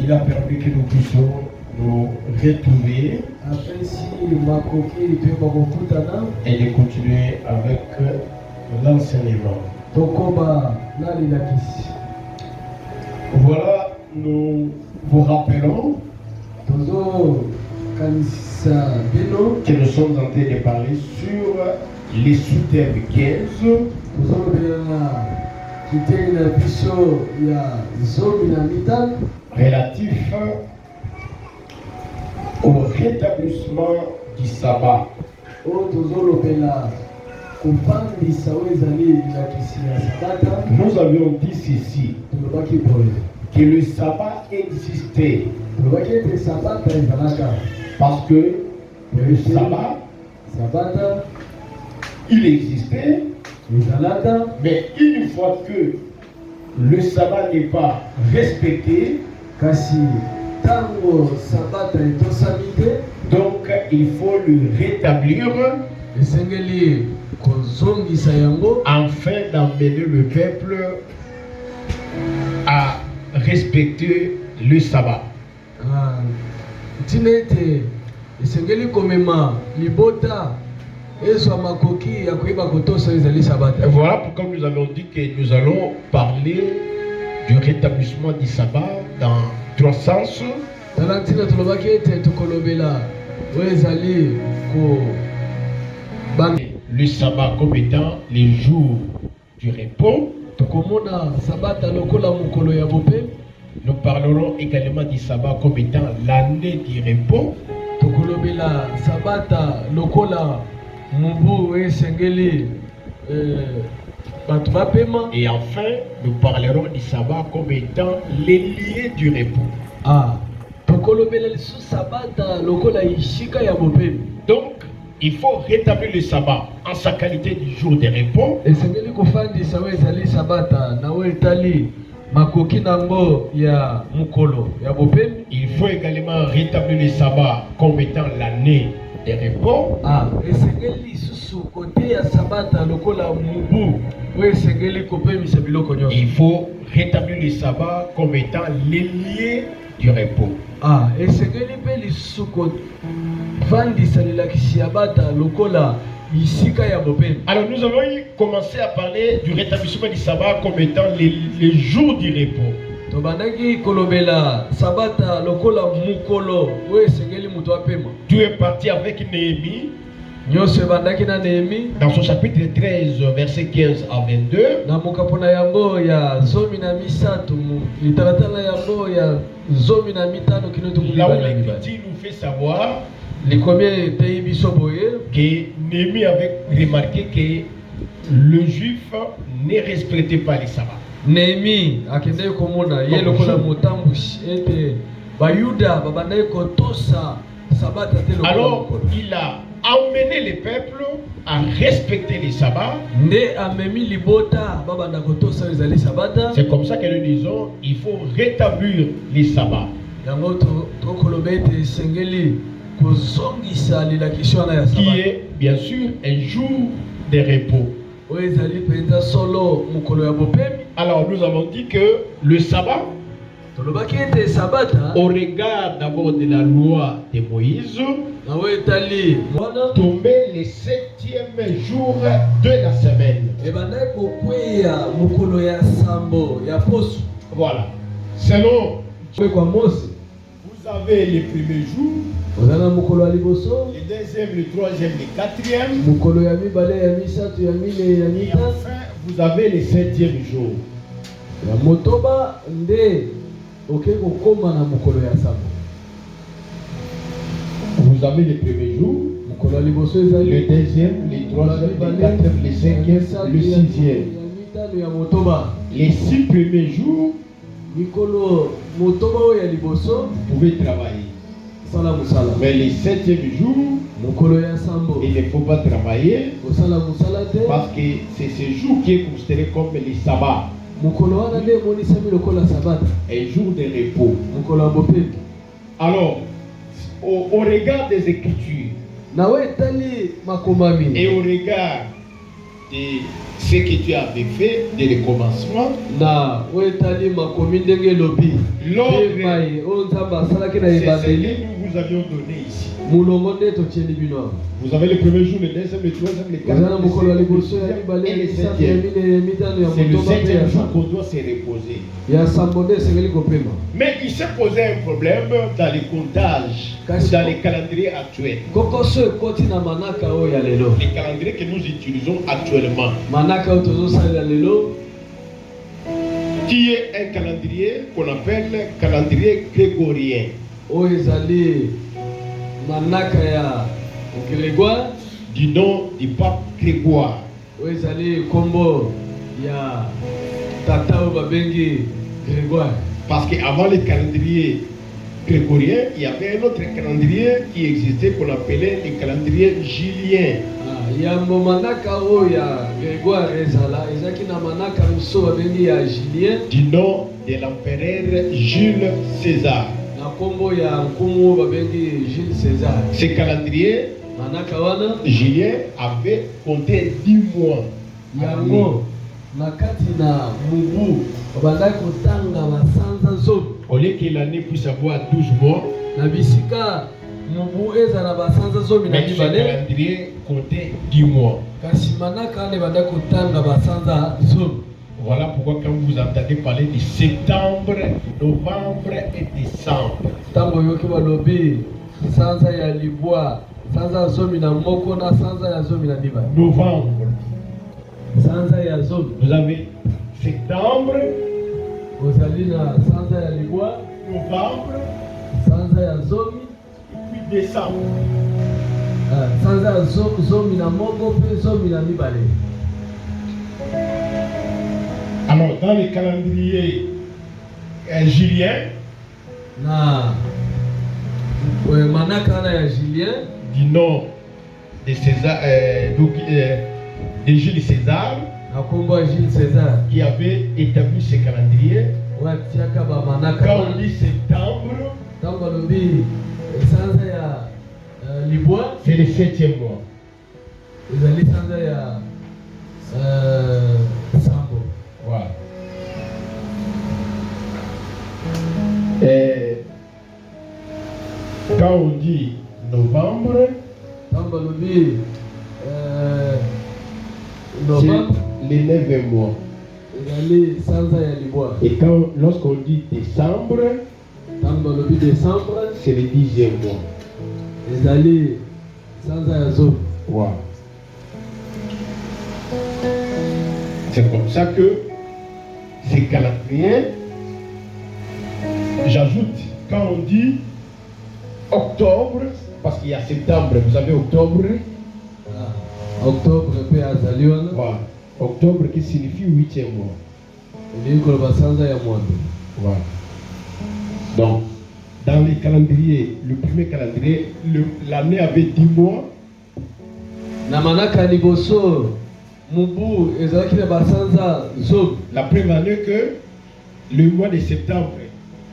Il a permis que nous puissions nous retrouver et de continuer avec l'enseignement. Voilà, nous vous rappelons que nous sommes en train de parler sur les sous-thèmes 15 relatifs au rétablissement du sabbat. Nous avions dit ceci, que le sabbat existait parce que le sabbat, il existait, mais une fois que le sabbat n'est pas respecté, donc il faut le rétablir afin d'emmener le peuple à respecter le sabbat. Voilà pourquoi nous avons dit que nous allons parler du rétablissement du sabbat dans trois sens. Le sabbat comme étant les jours du repos. Nous parlerons également du sabbat comme étant l'année du repos. Et enfin, nous parlerons du sabbat comme étant les liens du repos. Donc, il faut rétablir le sabbat en sa qualité du jour de repos. Il faut également rétablir le sabbat comme étant l'année de repos. Il faut rétablir le sabbat comme étant l'ailier du repos. Alors nous allons commencer à parler du rétablissement du sabbat comme étant les jours du repos. Tu es parti avec Néhémie dans son chapitre 13, verset 15 à 22. Là où l'Écriture nous fait savoir que Néhémie avait remarqué que le juif ne respectait pas les sabbats. Alors il a amené les peuples à respecter les sabbats. C'est comme ça que nous disons, il faut rétablir les sabbats. Qui est bien sûr un jour de repos. Alors nous avons dit que le sabbat, au regard d'abord de la loi de Moïse, tombait le 7e jour de la semaine. Voilà. Selon, vous avez les premiers jours, le deuxième, le troisième, le quatrième, et enfin vous avez le 7e jour. Vous avez les premiers jours, le deuxième, le troisième, le quatrième, le cinquième, le sixième. Les 6 premiers jours, vous pouvez travailler. Mais les 7e jour, il ne faut pas travailler parce que c'est ce jour qui est considéré comme le sabbat. Un jour de repos. Alors, au regard des Écritures et au regard ce que tu avais fait dès le commencement. L'ordre, c'est ce que nous vous avions donné ici. Vous avez le premier jour, le deuxième, le troisième, le quatrième, le cinquième et le septième. C'est le septième jour qu'on doit se reposer. Mais il s'est posé un problème dans les comptages, dans les calendriers actuels. Les calendriers que nous utilisons actuellement, qui est un calendrier qu'on appelle calendrier grégorien. Du nom du pape Grégoire. Parce qu'avant le calendrier grégorien, il y avait un autre calendrier qui existait qu'on appelait le calendrier julien. Du nom de l'empereur Jules César. Ce calendrier julien avait compté 10 mois. Au lieu que l'année puisse avoir 12 mois, mais ce calendrier comptait 10 mois. Voilà pourquoi quand vous entendez parler de septembre, novembre et décembre, novembre, vous avez septembre, novembre, et puis décembre. Alors dans le calendrier julien, du nom de César, de Jules César, qui avait établi ce calendrier. Quand on dit septembre, c'est le 7e mois. Voilà. Et quand on dit novembre, c'est le 9e mois. Et lorsqu'on dit décembre, c'est le 10e mois. Wow. C'est comme ça que ces calendriers, j'ajoute, quand on dit octobre, parce qu'il y a septembre, vous avez octobre. Voilà. Octobre qui signifie 8e mois. Voilà. Donc, dans les calendriers, le premier calendrier, l'année avait 10 mois. La première année que le mois de septembre,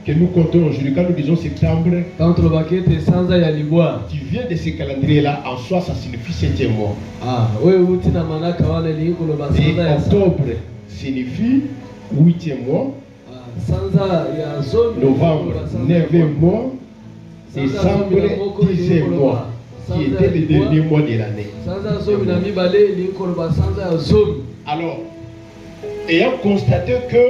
que nous comptons aujourd'hui, quand nous disons septembre, tu viens de ce calendrier-là, en soi, ça signifie 7e mois. Et octobre signifie 8e mois. Novembre, 9e mois. Décembre, 10e mois, qui était le dernier mois de l'année. Alors, ayant constaté que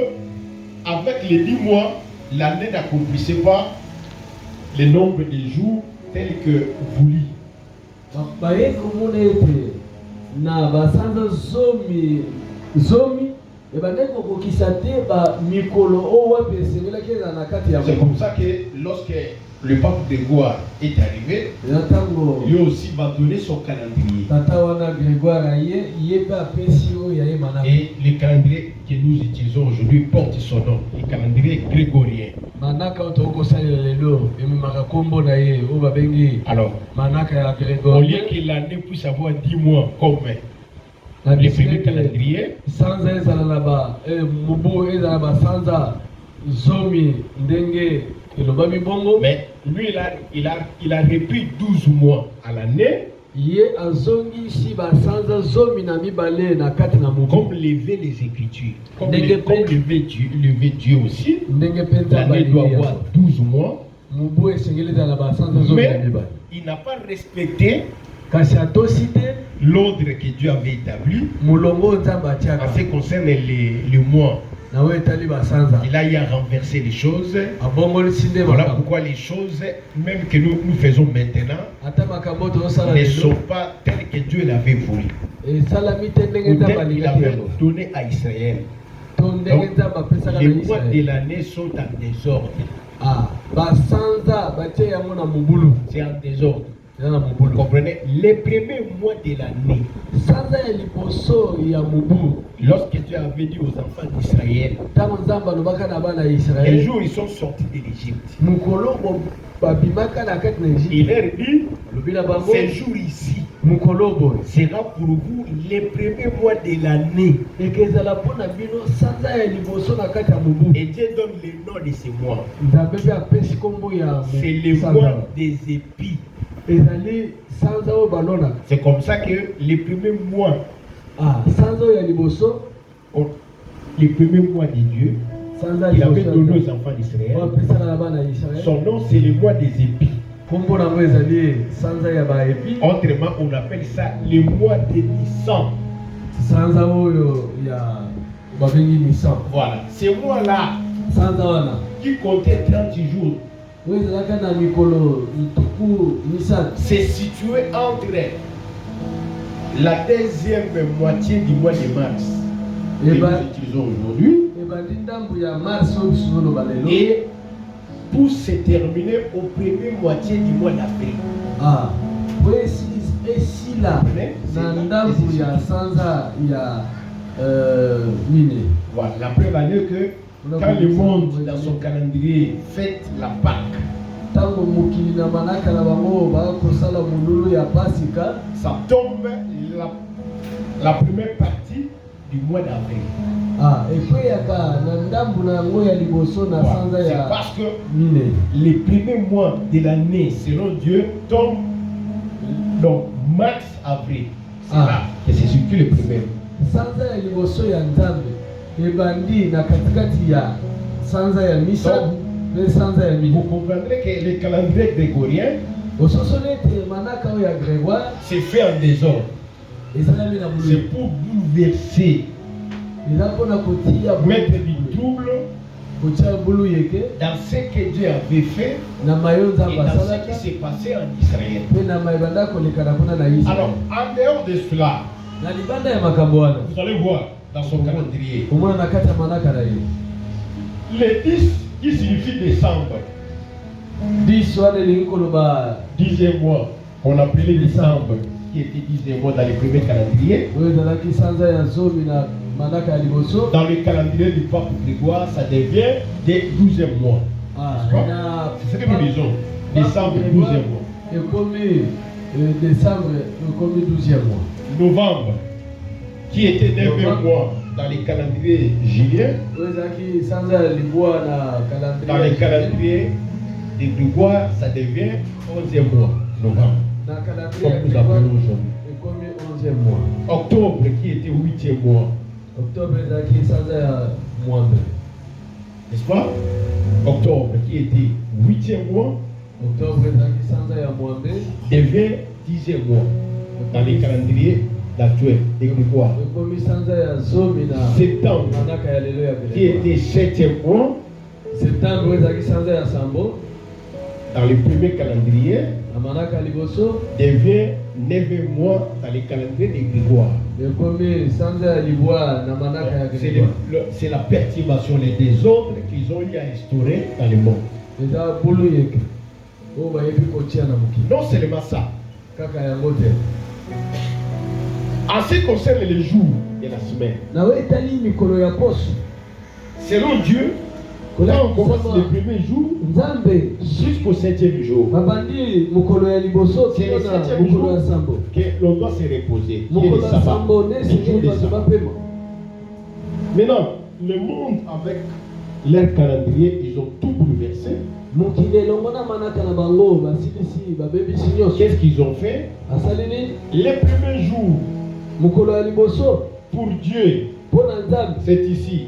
avec les 10 mois, l'année n'accomplissait pas le nombre de jours tel que voulu. C'est comme ça que lorsque le pape Grégoire est arrivé, lui aussi va donner son calendrier. Et le calendrier que nous utilisons aujourd'hui porte son nom, le calendrier grégorien. Alors, au lieu que l'année puisse avoir 10 mois comme le premier calendrier, mais lui il a repris 12 mois à l'année Comme lever les Écritures. Comme lever Dieu aussi. L'année doit avoir 12 mois. Mais il n'a pas respecté l'ordre que Dieu avait établi en ce qui concerne les mois. Il a eu à renverser les choses. Voilà pourquoi les choses, même que nous faisons maintenant, ne sont pas telles que Dieu l'avait voulu. Il avait donné à Israël. Donc, les mois de l'année sont en désordre. C'est en désordre. Vous comprenez? Les premiers mois de l'année, lorsque Dieu avait dit aux enfants d'Israël, les jours ils sont sortis de l'Égypte, il leur dit, ces jours ici sera pour vous les premiers mois de l'année. Et Dieu donne le nom de ces mois. C'est le mois des épis. C'est comme ça que les premiers mois, les premiers mois de Dieu, il avait donné aux enfants d'Israël. Son nom, c'est le mois des épis. Autrement, on appelle ça le mois de Nissan. Voilà, ce mois-là, qui comptait 30 jours, c'est situé entre la deuxième moitié du mois de mars que nous utilisons aujourd'hui et pour se terminer au premier moitié du mois d'avril. Voilà, la preuve en est que quand le monde dans son calendrier fête la Pâque, ça tombe la première partie du mois d'avril. C'est parce que les premiers mois de l'année, selon Dieu, tombent donc mars-avril. C'est là que se situe le premier. Vous comprendrez que le calendrier grégorien c'est fait en désordre. C'est pour bouleverser, mettre du trouble dans ce que Dieu avait fait et dans ce qui s'est passé en Israël. Alors, en dehors de cela, vous allez voir dans son calendrier le 10 qui signifie décembre. 10e mois, qu'on appelait décembre, qui était 10e mois dans les premiers calendriers. Dans le calendrier du pape Grégoire, ça devient des 12e mois. C'est ce que nous disons. Décembre, 12e mois. Décembre, 12e mois. Novembre, qui était 9e mois dans les calendriers juliens. Dans les calendriers de Grégoire, ça devient 11e mois. Novembre. Comme nous appelons aujourd'hui. Octobre, qui était 8e mois. N'est-ce pas? Octobre, qui était 8e mois, devient 10e mois dans les calendriers d'actuel de Grégoire. Septembre, qui était 7e mois, dans les premiers calendriers, devient 9e mois dans les calendriers de Grégoire. C'est la perturbation, les désordres qu'ils ont eu à instaurer dans le monde. Non seulement ça. En ce qui concerne les jours de la semaine, selon Dieu, quand on commence le premier jour jusqu'au 7e jour, c'est le 7e jour que l'on doit se reposer. Qui est le sabbat, le jour du sabbat. Maintenant, le monde avec leur calendrier, ils ont tout bouleversé. Qu'est-ce qu'ils ont fait? Les premiers jours pour Dieu, c'est ici.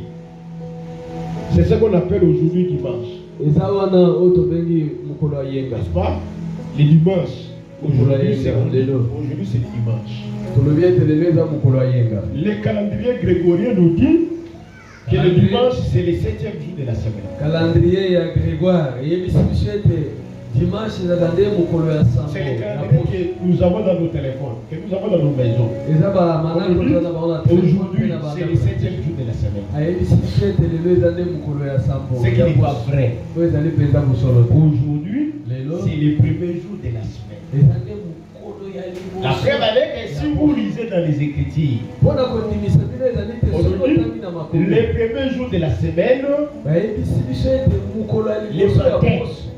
C'est ce qu'on appelle aujourd'hui dimanche. N'est-ce pas? Les dimanches. Aujourd'hui, c'est le dimanche. Le calendrier grégorien nous dit que le dimanche, c'est le 7e jour de la semaine. Calendrier ya Grégoire, dimanche C'est le calendrier que nous avons dans nos téléphones, que nous avons dans nos maisons. Aujourd'hui, c'est le 7e jour de la semaine. Ce qui n'est pas vrai. Aujourd'hui, c'est le premier jour de la semaine. La preuve est que si vous lisez dans les Écritures, aujourd'hui, les premiers jours de la semaine,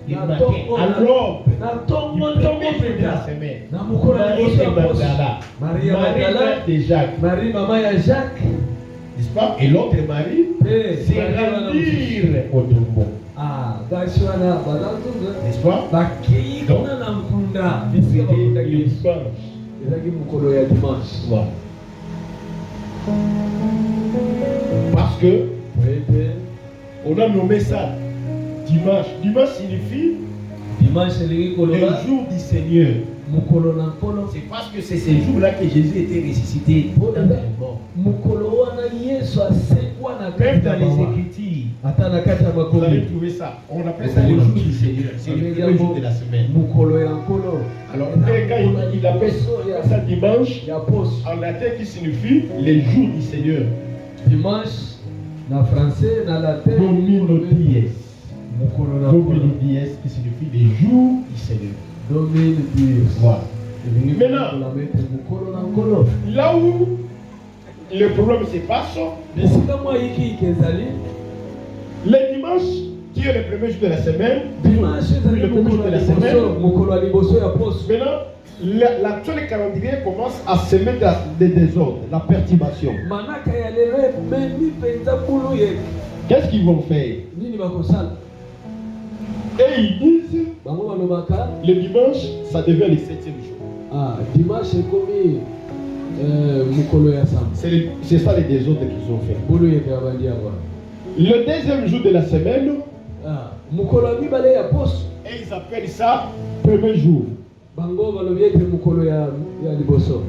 les matins, à l'aube, du premier jour de la semaine, Marie de Jacques, Marie maman ya Jacques, n'est-ce pas? Et l'autre Marie, c'est rendir au tombeau. N'est-ce pas? Donc, voilà. Parce que on a nommé ça dimanche. Dimanche signifie le jour du Seigneur. C'est parce que c'est ce jour-là que Jésus était ressuscité dans les morts. Même dans les Écritures, vous allez trouver ça. On appelle ça le jour du Seigneur. C'est le premier jour de la semaine. Alors, quand il appelle ça dimanche, en latin qui signifie le jour du Seigneur. Dimanche, en français, en latin, Domino dies. Domino dies qui signifie le jour du Seigneur. Voilà. Maintenant, là où le problème se passe, le dimanche, qui est le premier jour de la semaine, le premier jour de la semaine, maintenant, l'actuel calendrier commence à semer des désordres, la perturbation. Qu'est-ce qu'ils vont faire? Et ils disent, le dimanche, ça devient le 7e jour. C'est ça les désordres qu'ils ont fait. Le deuxième jour de la semaine, et ils appellent ça premier jour.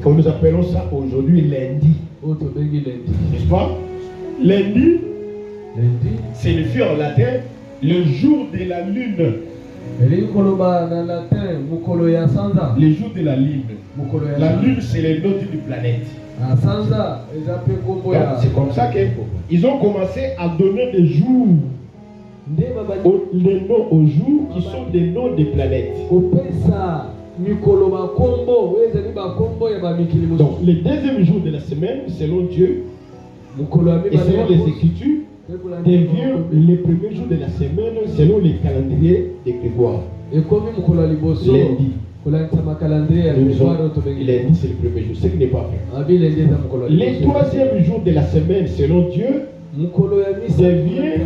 Comme nous appelons ça aujourd'hui lundi. N'est-ce pas? Lundi signifie en latin le jour de la lune. Le jour de la lune. La lune, c'est le nom d'une planète. C'est comme ça qu'ils ont commencé à donner des jours. Les noms aux jours qui sont des noms des planètes. Donc, le deuxième jour de la semaine, selon Dieu et selon les Écritures, devient le premier jour de la semaine selon les calendriers de Grégoire. Lundi. Lundi, c'est le premier jour, ce qui n'est pas vrai. Le troisième jour de la semaine, selon Dieu, devient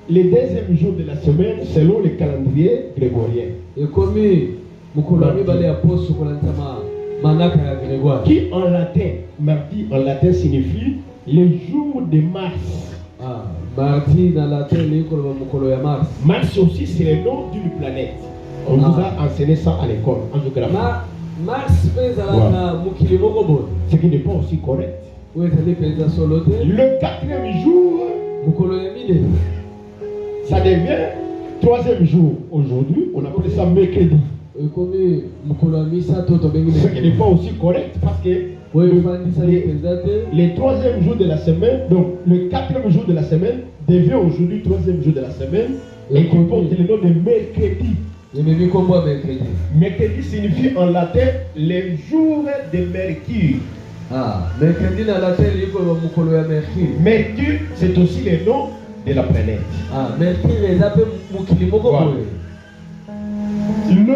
le deuxième jour de la semaine selon le calendrier grégorien. Qui en latin, mardi en latin signifie le jour de Mars. Mars aussi, c'est le nom d'une planète. On nous a enseigné ça à l'école, en géographie. Ce qui n'est pas aussi correct. Le 4e jour, ça devient 3e jour. Aujourd'hui, on appelle ça mercredi. Ce qui n'est pas aussi correct parce que le 3e jour de la semaine, donc le 4e jour de la semaine, devient aujourd'hui 3e jour de la semaine et qui porte le nom de mercredi. Mercredi signifie en latin le jour de Mercure. Mercure, c'est aussi le nom de la planète. Voilà. Le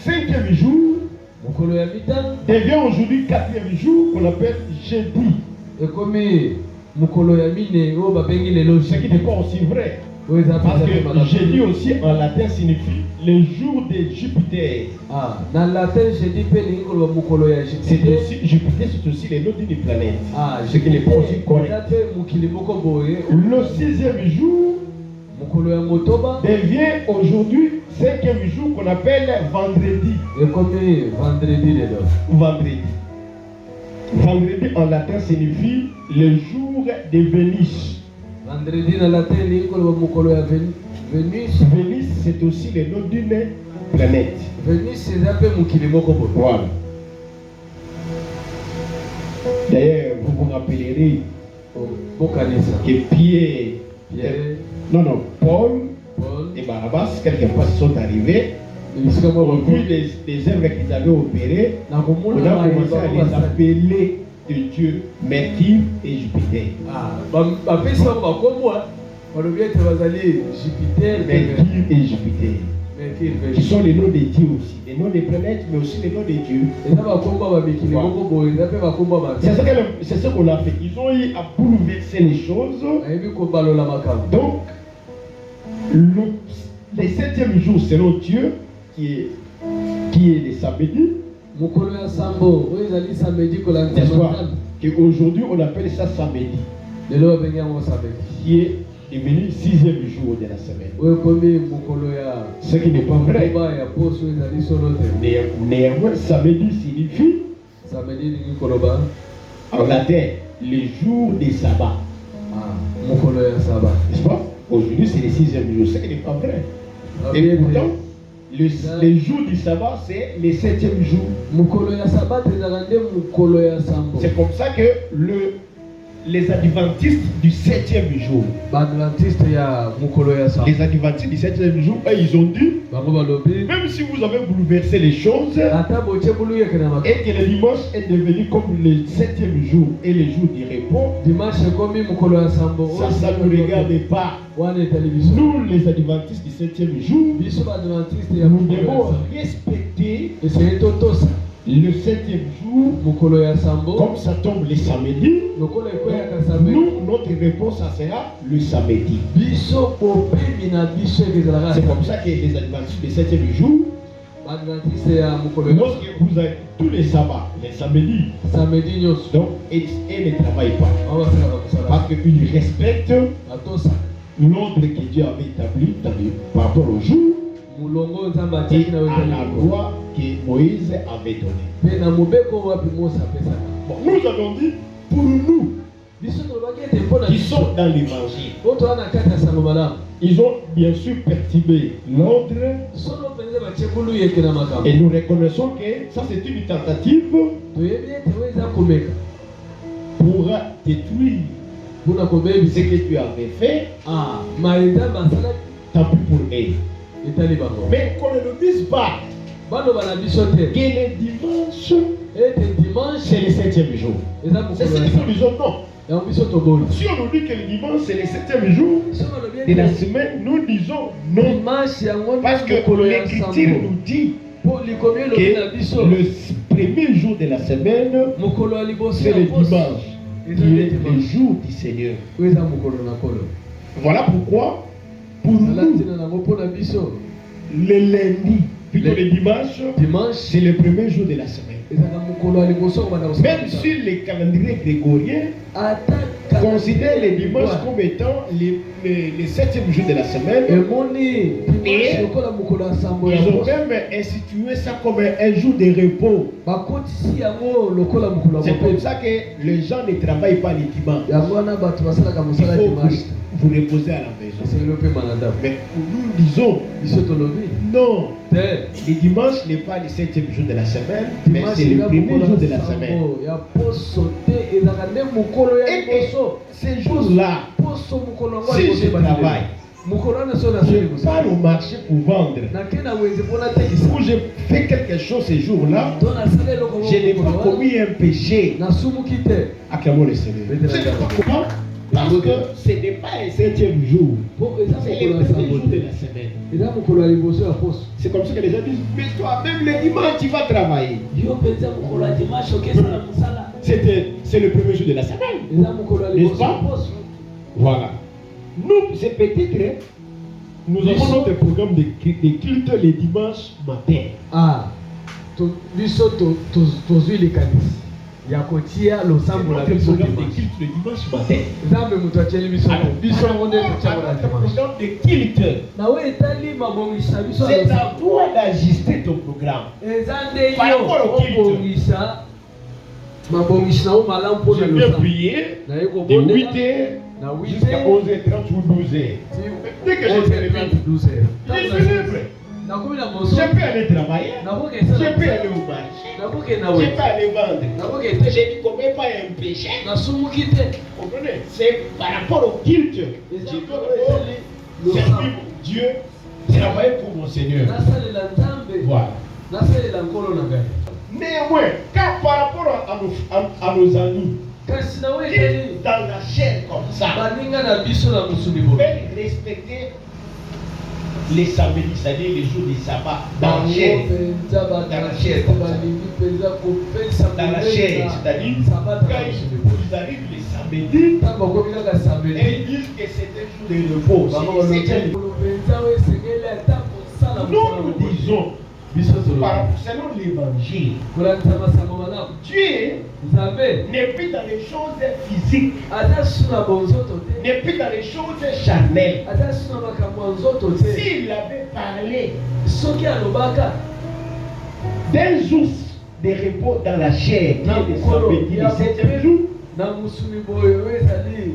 5e jour devient aujourd'hui 4e jour qu'on appelle jeudi. Ce qui n'est pas aussi vrai. Parce que jeudi aussi en latin signifie le jour de Jupiter. C'est aussi, Jupiter c'est aussi le nom d'une planète. Ce qui n'est pas aussi correct. Le 6e jour devient aujourd'hui 5e jour qu'on appelle vendredi. Vendredi en latin signifie le jour de Vénus. Vénus c'est aussi le nom d'une planète. Voilà. D'ailleurs, vous vous rappellerez que Paul et Barnabas, quelquefois, se sont arrivés. Ont vu les œuvres qu'ils avaient opérées. On a commencé à les appeler de Dieu, Mercure et Jupiter. Mercure et Jupiter. Qui sont les noms des dieux aussi. Les noms des planètes, mais aussi les noms des dieux. C'est ce qu'on a fait. Ils ont eu à bouleverser les choses. Donc, le 7e jour, selon Dieu, qui est le samedi. N'est-ce pas? Qu'aujourd'hui on appelle ça samedi. Qui est devenu 6e jour de la semaine. Ce qui n'est pas vrai. Néanmoins, samedi signifie en latin le jour des sabbats. N'est-ce pas? Aujourd'hui c'est le 6e jour. Ce qui n'est pas vrai. Et pourtant, le jour du sabbat, c'est le 7e jour. C'est comme ça que les adventistes du 7e jour, les adventistes du 7e jour, ils ont dit, même si vous avez bouleversé les choses, et que le dimanche est devenu comme le 7e jour et le jour du repos, ça ne nous regarde pas. Nous, les adventistes du 7e jour, nous devons respecter le 7e jour, comme ça tombe le samedi. Nous, notre réponse, ça sera le samedi. C'est comme ça que les adventistes du 7e jour, lorsque vous avez tous les sabbats, les samedis, donc, et ne travaillent pas. Parce qu'ils respectent l'ordre que Dieu avait établi par rapport au jour et à la loi que Moïse avait donnée. Bon, nous avons dit, pour nous qui sont dans l'évangile, ils ont bien sûr perturbé l'ordre et nous reconnaissons que ça c'est une tentative pour détruire ce que tu avais fait. Tant pis pour eux. Mais qu'on ne nous dise pas que le dimanche c'est le 7e jour. C'est ce que nous disons non. Si on nous dit que le dimanche c'est le 7e jour de la semaine, nous disons non. Parce que l'Écriture nous dit que le premier jour de la semaine c'est le dimanche, qui est le jour du Seigneur. Voilà pourquoi pour nous le lundi, plutôt le dimanche, c'est le premier jour de la semaine. Même si le calendrier grégorien considère le dimanche comme étant le 7e jour de la semaine, et ils ont même institué ça comme un jour de repos. C'est comme ça que les gens ne travaillent pas les dimanches. Vous reposez à la maison. Mais nous disons non, le dimanche n'est pas le 7e jour de la semaine, mais c'est le premier jour de la semaine. Et ces jours-là, si je travaille, je pars au marché pour vendre, ou je fais quelque chose ces jours-là, je n'ai pas commis un péché. Acclamons le Seigneur. C'est pas comment? Parce que ce n'est pas un 7e jour, c'est le premier jour de la semaine. C'est comme ça que les gens disent, mais toi, même le dimanche, tu vas travailler. c'est le premier jour de la semaine. N'est-ce pas? Voilà. Nous, c'est peut-être, nous avons notre programme de culte les dimanches matin. Ah, biso tozwi likanisi ya kotia losambo na biso programme de culte le dimanche matin. Nzambe mutu atieli biso biso ngo nde tutiango na dimanche. Programme de culte. Na we etali mabongisa biso C'est à toi d'ajuster ton programme. eza nde Par rapport au yo culte. obongisa mabongisa na o malamu mpo na Je vais losambo prier na ye de kobondela 8h na 8 jusqu'à 11h30 ou 12h. Dès que je suis levé, 12 heures. je suis libre. nakomi na Je moso peux aller travailler. nakoki Je esala peux aller au marché. nakoki na Je we peux aller vendre. nakoki Je ete ne commets pas un péché. nasumuki te Vous comprenez? C'est par rapport au culte. Je dois d'abord servir Dieu, travailler pour mon Seigneur. nasalela nzambe Voilà. nasalela nkolo na ngai Néanmoins, quand par rapport à nos amis, kasi na we qui etali dans la chair comme ça, baninga na biso na mosuni boye veulent respecter les samedis, c'est-à-dire les jours du sabbat, dans la chair. mpenza badakete balingi mpenza kopesa Dans la chair, c'est-à-dire sabata quand ils arrivent les samedis, ntango bakomi kaka et sabeli ils disent que c'est un jour de repos. bango C'est balobeli mpenza oyo esengeli ata kosala nous disons, biso toloba selon l'évangile, kolandisa masango malamu Dieu nzambe n'est plus dans les choses physiques, ata su na bonzoto te n'est plus dans les choses charnelles. ata su na makambo ya nzoto te S'il avait parlé soki alobaka d'un jour de repos dans la chair, qui na est le mokolo samedi, ya le septième jour, na mosuni boye oyo ezali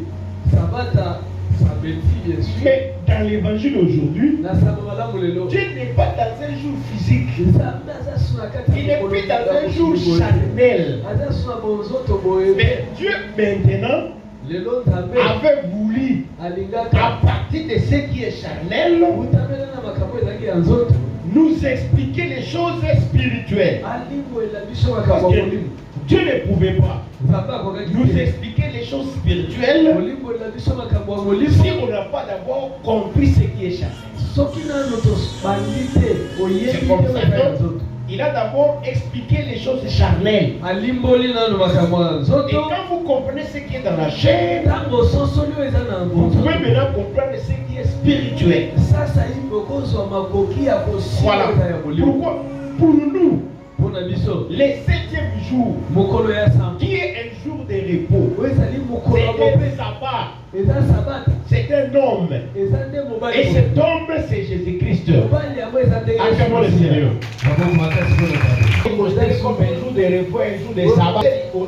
sabata sabeti bien sûr mais dans l'évangile aujourd'hui, na sango malamu lelo Dieu n'est pas dans un jour physique, nzambe aza su na kati il ya n'est mokolo plus dans ya un jour mosuni boye charnel. aza su na bonzoto boye Mais Dieu maintenant lelo nzambe avait voulu, alingaka à partir de ce qui est charnel, utamela na makambo ezalaki ya nzoto nous expliquer les choses spirituelles. alingoela biso Parce makambo ya que molimo Dieu ne pouvait pas nzambe akokaki nous te expliquer les choses spirituelles kolimbolela biso makambo ya si molimo on n'a pas d'abord compris ce qui est charnel. soki nano tobandi te oyebi C'est te comme ça oeza ya nzoto qu'il a d'abord expliqué les choses charnelles. alimboli nano makambo ya Et nzoto quand vous comprenez ce qui est dans la chair, ntango ososoli oyo eza na vous pouvez bonzoto maintenant comprendre ce qui est spirituel. sasa hivi okozwa makoki ya kosia Voilà. eza ya molimo Pourquoi? Pour nous, mpo na biso le septième jour, mokolo ya sambo qui est un jour de repos, oyo ezali mokolo ya c'est un bope sabbat, eza sabata c'est un homme. eza nde mobali Et cet homme, c'est Jésus-Christ. mobali yango eza ndenge Acclamons le Seigneur. Bango makasi mpo na Nzambe. Considéré comme un jour de repos, un jour de sabbat.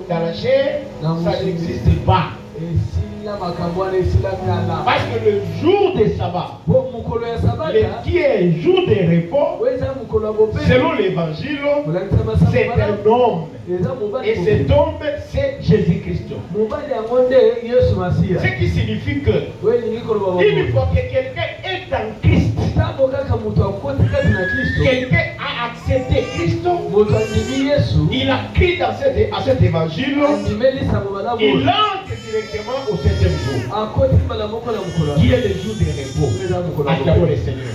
Dans la chair, ça n'existe pas. esila makambo wana esila kala Parce que le jour de sabbat, po mokolo ya sabata qui est un jour de repos, oyo eza mokolo ya bope selon l'évangile, kolakisa masango c'est malamu un homme. eza mobali Et cet homme, c'est Jésus-Christ. mobali yango nde yesu masiya Ce qui signifie que oyo elingi koloba une fois que quelqu'un est en Christ, ntango kaka moto akoti kati na kristo quelqu'un a accepté Christ, moto andimi yesu il a crié à cet évangile, andimeli sango malamu il oyo entre directement au septième jour, akoti mbala moko na mokolo qui est le jour de repos. eza mokolo ya Acclamons bope le Seigneur.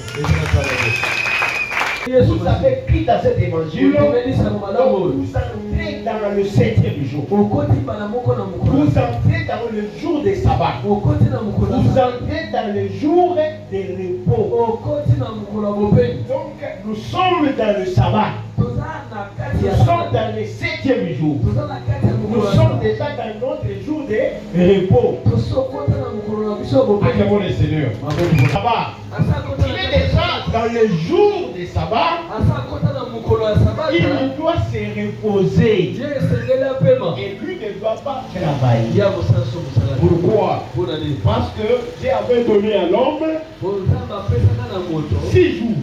yesu Vous avez crié à cet évangile, ondimeli sango malamu donc oyo vous entrez dans le septième jour. okoti mbala moko na mokolo Vous entrez dans le jour de sabbat. okoti na mokolo Vous entrez dans le jour de repos. okoti na mokolo ya bope Donc nous sommes dans le sabbat. toza na kati Nous ya sommes dans le septième jour. toza na kati ya Nous mokolo ya sommes sabata. déjà dans notre jour de repos. tosokota na mokolo na biso ya bope Acclamons le Seigneur. Sabbat. asa akota Il na est kati ya déjà sabata. dans le jour de sabbat. asa akota na mokolo ya sabata Il doit se reposer. ye esengeli apema Et lui ne doit pas travailler. ya mosala so mosala Pourquoi? mpona nini Parce que Dieu avait donné à l'homme po nzambe apesaka na moto 6 jours.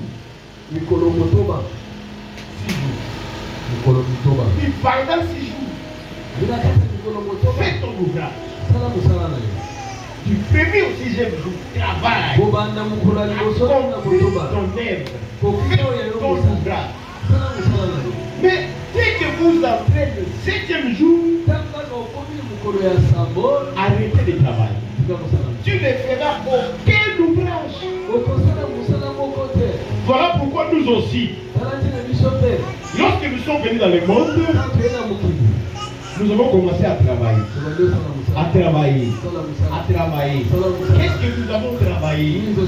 mikolo motoba 6 jours. mikolo motoba Et pendant 6 jours, bina kati ya mikolo motoba fais ton ouvrage. sala mosala na yo Du premier au 6e jour, travaille. kobanda mokolo ya liboso na Accomplis motoba ton œuvre. kokita Fais oyo yo ton mosala ouvrage. sala mosala na yo Mais dès que vous entrez le 7e jour, ntango okomi mokolo ya sambo arrêtez de travailler. tika mosala Tu ne feras aucun ouvrage. okosala mosala moko te Voilà pourquoi nous aussi, tala ntina biso te lorsque nous sommes venus dans le monde, ntango toye na mokili Nous allons commencer à travailler. À travailler. À travailler. Qu'est-ce que nous avons travaillé? Ce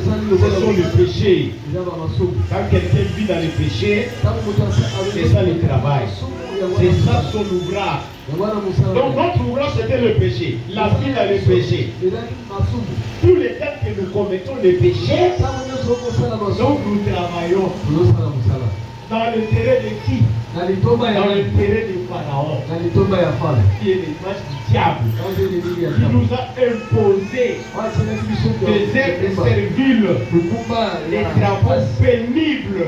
sont les péchés. Quand quelqu'un vit dans les péchés, c'est ça le travail. C'est ça son ouvrage. Donc notre ouvrage c'était le péché. La vie dans le péché. Tous les temps que nous commettons les péchés, donc nous travaillons. Dans le terrain de qui? Dans le terrain de Pharaon, qui est l'image du diable, qui nous a imposé des êtres serviles, des travaux pénibles.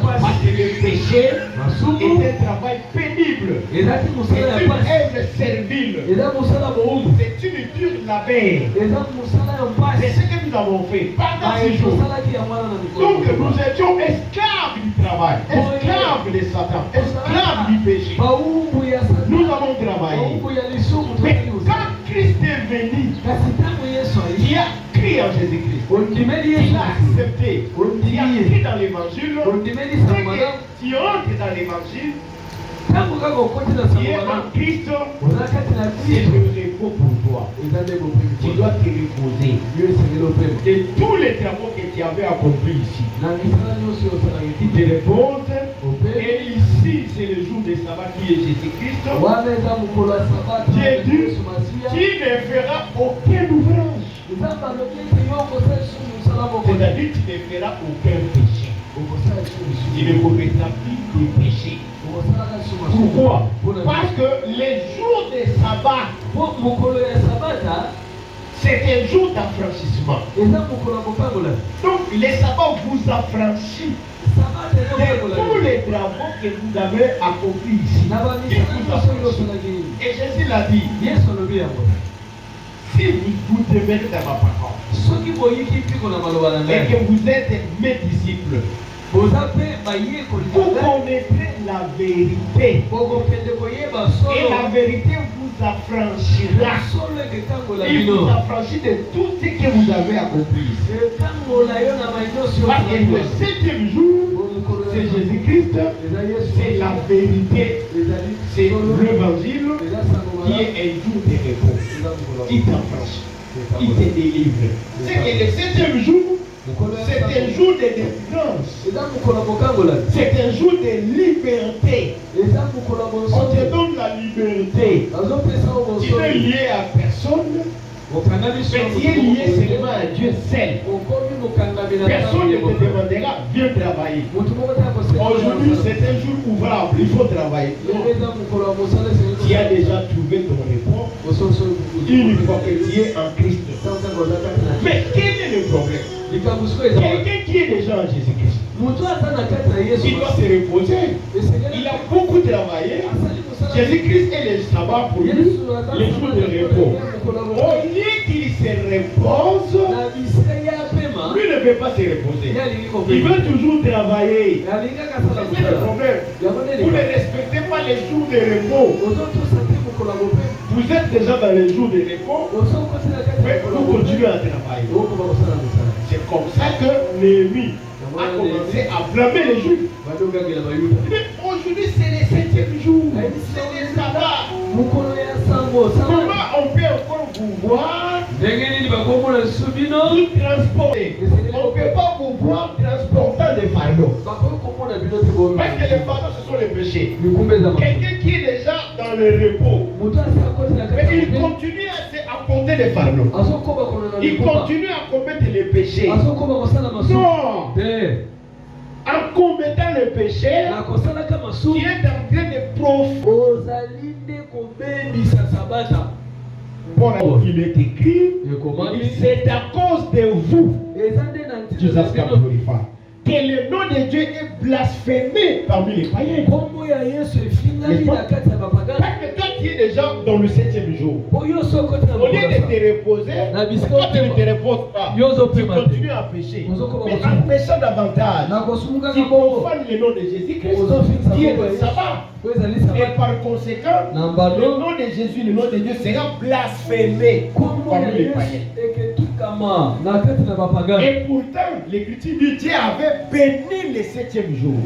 Parce que le péché est un travail pénible. C'est une œuvre servile. C'est une dure labeur. C'est ce que nous avons fait pendant ces jours. Donc nous étions esclaves du travail, esclaves de Satan, esclaves du péché. Nous avons travaillé. Mais quand Christ est venu, qui a cru en Jésus-Christ, il a accepté, il a cru dans l'évangile, qui entre dans l'évangile, qui est en Christ, c'est le repos pour toi. Tu dois te reposer de tous les travaux que tu avais accomplis ici. Tu te reposes. Et ici, c'est le jour de sabbat qui est Jésus-Christ. Dieu dit, qui ne fera aucun ouvrage. C'est-à-dire, tu ne feras aucun péché. Tu ne commettras plus de péché. Pourquoi? Parce que les jours de sabbat, c'est un jour d'affranchissement. Donc, les sabbats vous affranchissent de tous les travaux que vous avez accomplis ici. Et Jésus l'a dit, si vous demeurez dans ma parole et que vous êtes mes disciples, vous connaîtrez la vérité. Et la vérité vous affranchira. Il vous affranchit de tout ce que vous avez accompli. Parce que le 7e jour, c'est Jésus-Christ, c'est la vérité, c'est l'évangile qui est un jour de repos. Il t'affranchit, il te délivre. C'est que le 7e jour, c'est un jour de délivrance. C'est un jour de liberté. On te donne la liberté. Tu n'es lié à personne. Mais tu es lié seulement à Dieu seul. Personne ne te demandera viens travailler. Aujourd'hui c'est un jour ouvrable, il faut travailler. Tu as déjà trouvé ton repos une fois que tu es en Christ. Mais quel est le problème? Quelqu'un qui est déjà en Jésus-Christ, il doit se reposer. Il a beaucoup travaillé. Jésus-Christ est le sabbat pour lui, les jours de repos. Au lieu qu'il se repose, lui ne veut pas se reposer. Il veut toujours travailler. C'est le problème. Vous ne respectez pas les jours de repos. Vous êtes déjà dans les jours de repos, mais vous continuez à travailler. C'est comme ça que Néhémie a commencé à blâmer les Juifs. Mais aujourd'hui c'est le 7e jour, c'est le sabbat. Comment on peut encore vous voir vous transporter? On ne peut pas vous voir transportant des fardeaux. Parce que les fardeaux ce sont les péchés. Quelqu'un qui est déjà dans le repos, mais il continue à apporter des fardeaux. Il continue à commettre les péchés. Non. En commettant le péché, tu es en train de profiter. Bon, il est écrit, c'est à cause de vous, que le nom de Dieu est blasphémé parmi les païens. Parce que toi tu es déjà dans le 7e jour. Au lieu de te reposer, toi tu ne te reposes pas. Tu continues à pécher. Mais en péchant davantage, tu profanes le nom de Jésus-Christ qui est le sabbat. Et par conséquent, le nom de Jésus, le nom de Dieu sera blasphémé parmi les païens. Et pourtant, l'Écriture dit Dieu avait béni le 7e jour.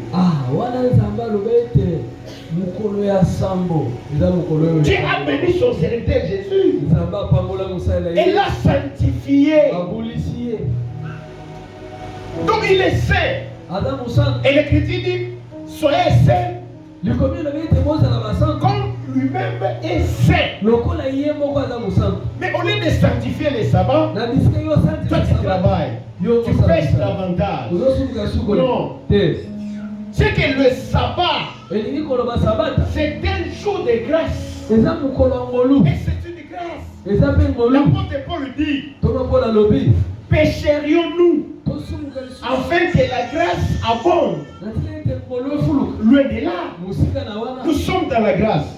Dieu a béni son serviteur Jésus. Et l'a sanctifié. Donc il est saint. Et l'Écriture dit soyez saints. Comme lui-même est saint. Mais au lieu de sanctifier les sabbats, toi tu travailles. Tu pêches davantage. Non. C'est que le sabbat, c'est un jour de grâce. Et c'est une grâce. L'apôtre Paul dit, pécherions-nous afin que la grâce abonde. Loin de là, nous sommes dans la grâce.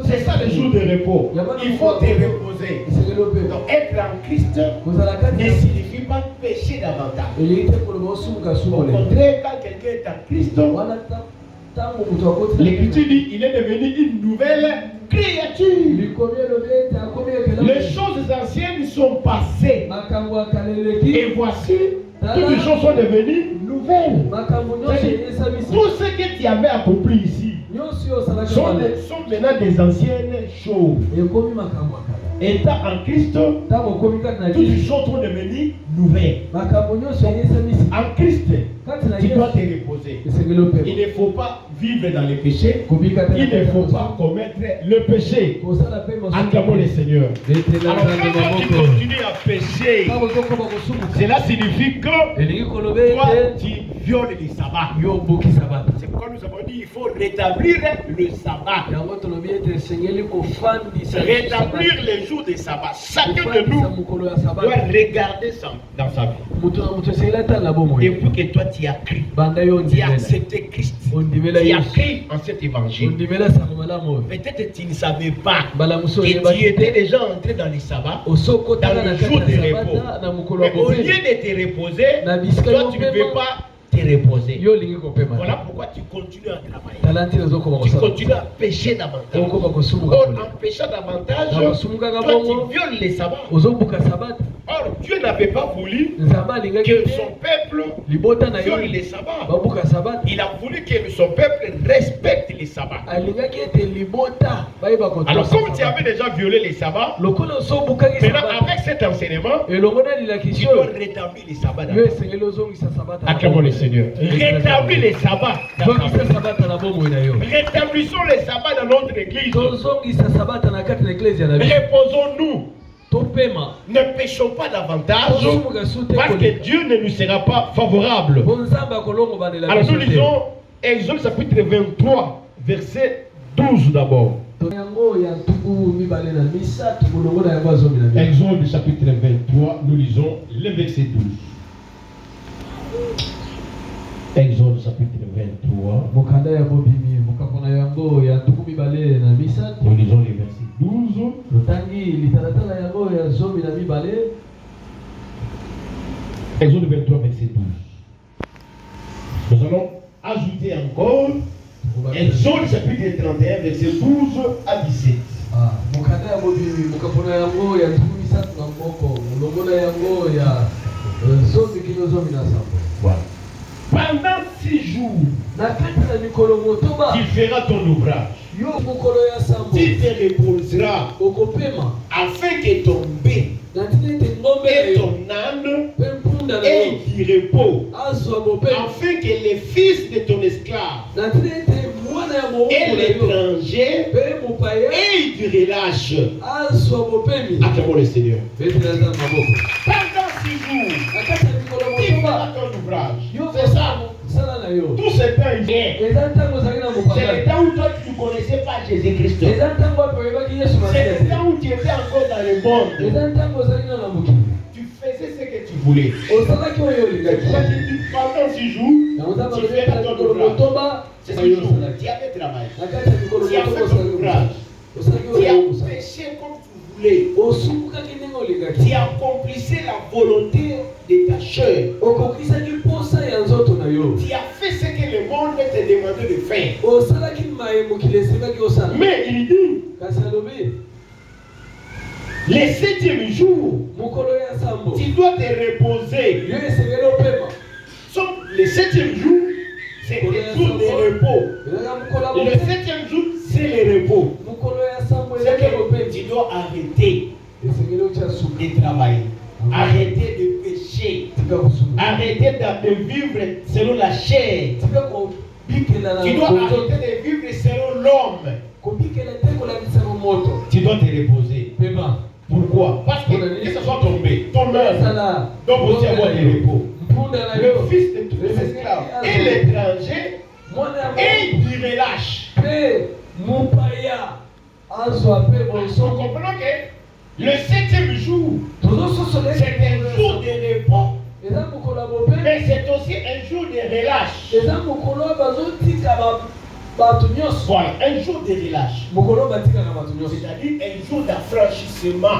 C'est ça le jour de repos. Il faut te reposer. Donc être en Christ ne signifie pas pécher davantage. Au contraire, quand quelqu'un est en Christ, l'Écriture dit il est devenu une nouvelle créature. Les choses anciennes sont passées. Et voici, toutes les choses sont devenues nouvelles. Tout ce que tu avais accompli ici sont maintenant des anciennes choses. Étant en Christ, toutes les choses sont devenues nouvelles. En Christ, tu dois te reposer. Il ne faut pas vivre dans le péché. Il ne faut pas commettre le péché. Acclamons le Seigneur. Alors quand tu continues à pécher, cela signifie que toi tu violes les sabbats. C'est pourquoi nous avons dit il faut rétablir le sabbat. Rétablir les jours des sabbats. Chacun de nous doit regarder ça dans sa vie. Depuis que toi tu as cru, tu as accepté Christ, tu as cru en cet évangile. Peut-être tu ne savais pas que tu étais déjà entré dans les sabbats, dans le jour de repos. Mais au lieu de te reposer, toi tu ne veux pas te reposer. Voilà pourquoi tu continues à travailler. Tu continues à pécher davantage. Or, en péchant davantage, toi tu violes les sabbats. Or, Dieu n'avait pas voulu que son peuple viole les sabbats. Il a voulu que son peuple respecte les sabbats. Alors, comme tu avais déjà violé les sabbats, maintenant avec cet enseignement, tu dois rétablir les sabbats. Acclamons le Seigneur. Rétablis les sabbats. Rétablissons les sabbats dans notre église. Reposons-nous. Ne péchons pas davantage parce que Dieu ne nous sera pas favorable. Alors nous lisons Exode chapitre 23, verset 12 d'abord. Exode chapitre 23, nous lisons le verset 12. Exode chapitre 23. Nous lisons le verset 12. Exode 23, verset 12. Nous allons ajouter encore Exode chapitre 31, verset 12 à 17. Voilà. Pendant 6 jours, tu feras ton ouvrage. Tu te reposeras afin que ton bé et ton âne aient du repos, afin que les fils de ton esclave et l'étranger aient du relâche. Acclamons le Seigneur. Pendant 6 jours, tu feras ton ouvrage. C'est ça. Tout ce temps ici, c'est le temps où toi tu ne connaissais pas Jésus-Christ. C'est le temps où tu étais encore dans le monde. Tu faisais ce que tu voulais. Pendant 6 jours, tu feras ton ouvrage. C'est 6 jours. Tu avais travaillé. Tu as fait ton ouvrage. Tu as péché comme tu voulais. Tu accomplissais la volonté de ta chair. Tu as fait ce que le monde te demandait de faire. Mais il dit, le 7e jour, Tu dois te reposer. Le 7e jour, c'est le jour de repos. Le 7e jour, c'est le repos. C'est que tu dois arrêter de travailler. Arrêter de pécher. Arrêter de vivre selon la chair. Tu dois arrêter de vivre selon l'homme. Tu dois te reposer. Pourquoi? Parce que ça soit tombé. Ton œuvre. Donc aussi avoir du repos. Le fils de tous les esclaves et l'étranger et du relâche. Nous comprenons que le 7e jour, c'est un jour de repos. Mais c'est aussi un jour de relâche. Voilà, un jour de relâche. C'est-à-dire un jour d'affranchissement.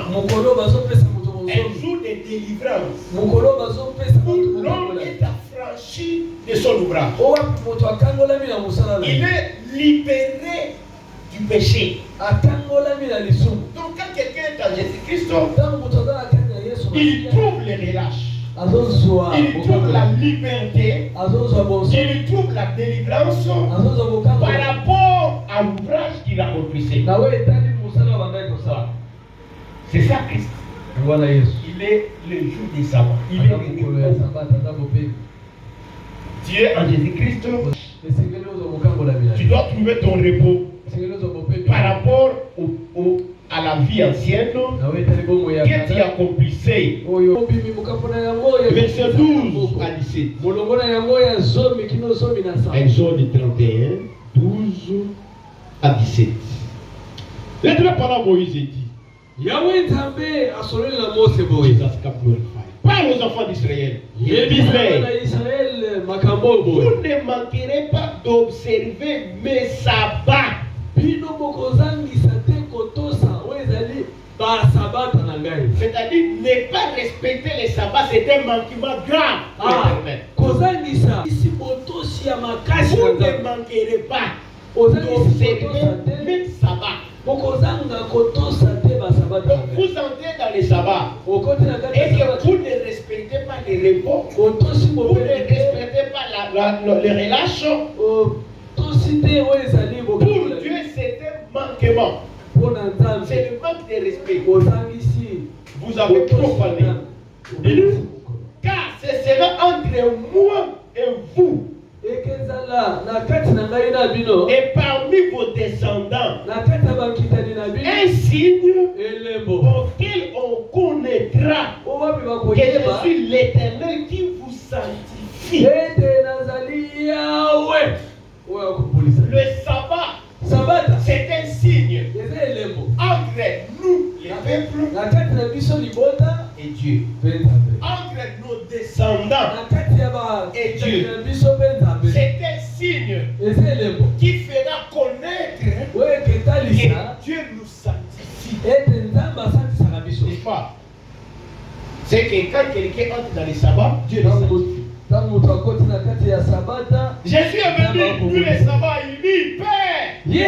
Un jour de délivrance. Où l'homme est affranchi de son ouvrage. Il est libéré du péché. Donc quand quelqu'un est en Jésus-Christ, il trouve le relâche. Il trouve la liberté. Il trouve la délivrance par rapport à l'ouvrage qu'il a accomplissé. C'est ça Christ. Il est le jour des sabbats. Il est le repos. Tu es en Jésus-Christ. Tu dois trouver ton repos par rapport à la vie ancienne que tu accomplissais. Verset 12 à 17. Exode 31, 12 à 17. L'Éternel parla à Moïse et dit, parle aux enfants d'Israël. Vous ne manquerez pas d'observer mes sabbats. C'est-à-dire ne pas respecter les sabbats, c'est un manquement grave. Vous ne manquerez pas d'observer mes sabbats. Donc vous entrez dans les sabbats et que vous ne respectez pas les repos, vous ne respectez pas les relâches. Pour Dieu, c'est un manquement. C'est le manque de respect. Vous avez trop parlé. Car ce sera entre moi et vous. Et parmi vos descendants, un signe auquel on connaîtra que je suis l'Éternel qui vous sanctifie. Le sabbat, c'est un signe entre nous, les peuples, et Dieu. Entre nos descendants et Dieu. C'est un signe qui fera connaître que Dieu nous sanctifie. C'est que quand quelqu'un entre dans les sabbats, Dieu le sanctifie. Jésus est venu, lui les sabbats, il dit, Père, je me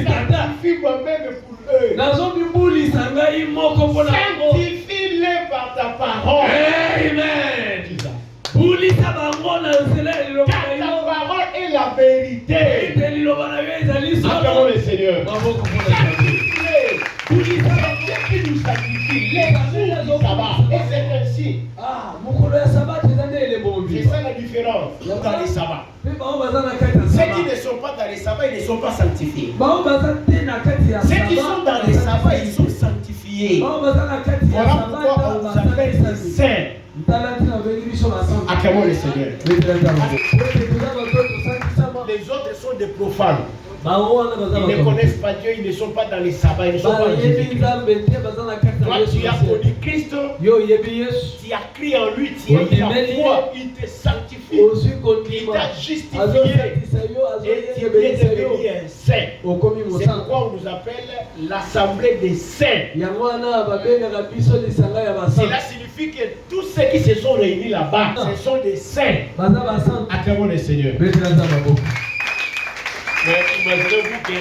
sanctifie moi-même pour eux. Sanctifie-les par ta parole. Amen. Car ta parole est la vérité. Acclamons le Seigneur. Sanctifie-les. C'est Dieu qui nous sanctifie. Les jours du sabbat. Et c'est ainsi. C'est ça la différence dans les sabbats. Ceux qui ne sont pas dans les sabbats, ils ne sont pas sanctifiés. Ceux qui sont dans les sabbats, ils sont sanctifiés. Voilà pourquoi on vous appelle les saints. Acclamons le Seigneur. Les autres sont des profanes. Ils ne connaissent pas Dieu, ils ne sont pas dans les sabbats, ils ne sont pas en Jésus-Christ. Toi, tu as connu Christ, tu as crié en lui, tu as eu la foi, il te sanctifie, il t'a justifié et tu es devenu un saint. C'est pourquoi on nous appelle l'assemblée des saints. Cela signifie que tous ceux qui se sont réunis là-bas, ce sont des saints. Acclamons le Seigneur. Imaginez-vous que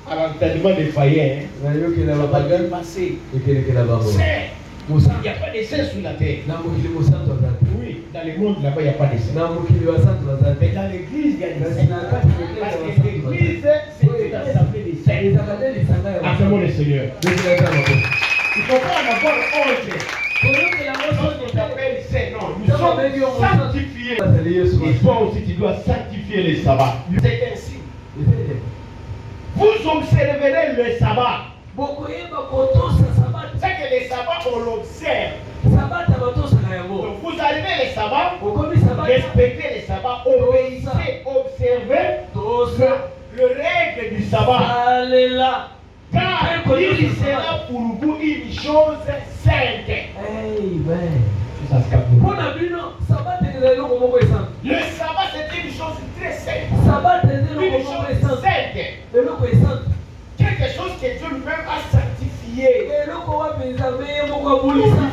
à l'entraînement des païens, ça va dépasser. C'est. Il n'y a pas de saints sur la terre. Oui, dans le monde là-bas, il n'y a pas de saints. Mais dans l'église, il y a des saints. Parce que l'église, c'est une assemblée des saints. Acclamons le Seigneur. Il ne faut pas en avoir honte. On t'appelle saint. Non, nous sommes sanctifiés. Et toi aussi, tu dois sanctifier le sabbat. C'est ainsi. Vous observerez le sabbat. C'est que les sabbats, on l'observe. Donc vous arrivez les sabbats, respectez les sabbats, obéissez, observez le règle du sabbat. Car il sera pour vous une chose sainte. Amen. Le sabbat, c'est une chose très sainte. Une chose sainte. Quelque chose que Dieu lui-même a sanctifié. Il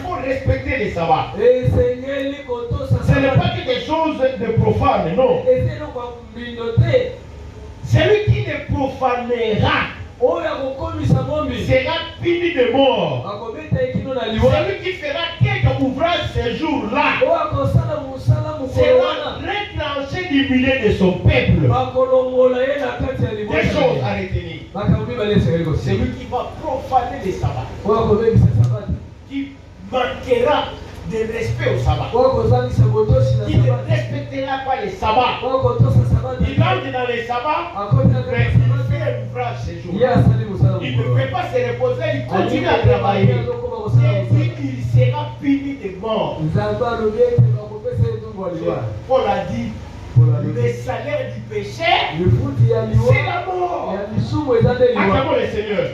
faut respecter les sabbats. Ce n'est pas quelque chose de profane, non. Celui qui ne profanera sera puni de mort. Celui qui fera quelque ouvrage ce jour-là sera retranché du milieu de son peuple. Des choses à retenir. Celui qui va profaner les sabbats, qui manquera de respect au sabbat, qui ne respectera pas les sabbats, il entre dans les sabbats, mais il fait un ouvrage ce jour. Il ne peut pas se reposer, il continue à travailler. Et puis il sera puni de mort. Paul a dit, le salaire du péché, c'est la mort. Acclamons le Seigneur.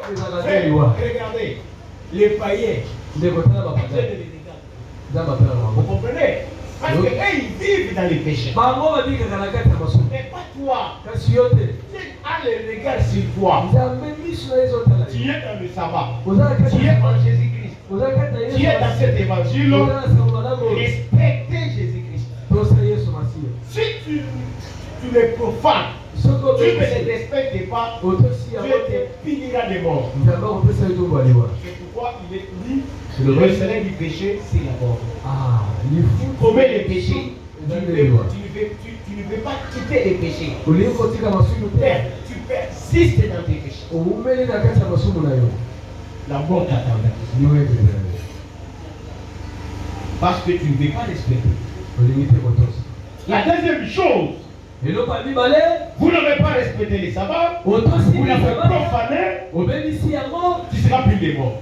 Regardez, les païens, vous comprenez? Parce qu'eux, ils vivent dans les péchés. Mais pas toi. Tu as le regard sur toi. Tu es dans le sabbat. Tu es en Jésus-Christ. Tu es dans cet évangile. Respectez Jésus-Christ. Si tu le profanes, tu ne le respectes pas, Dieu te punira de mort. C'est pourquoi il est dit, le salaire du péché, c'est la mort. Tu commets les péchés. Tu ne veux pas quitter les péchés. Tu persistes dans tes péchés. La mort t'attendra. Parce que tu ne veux pas respecter. La deuxième chose, vous n'avez pas respecté les sabbats, vous l'avez profané, tu seras plus de mort.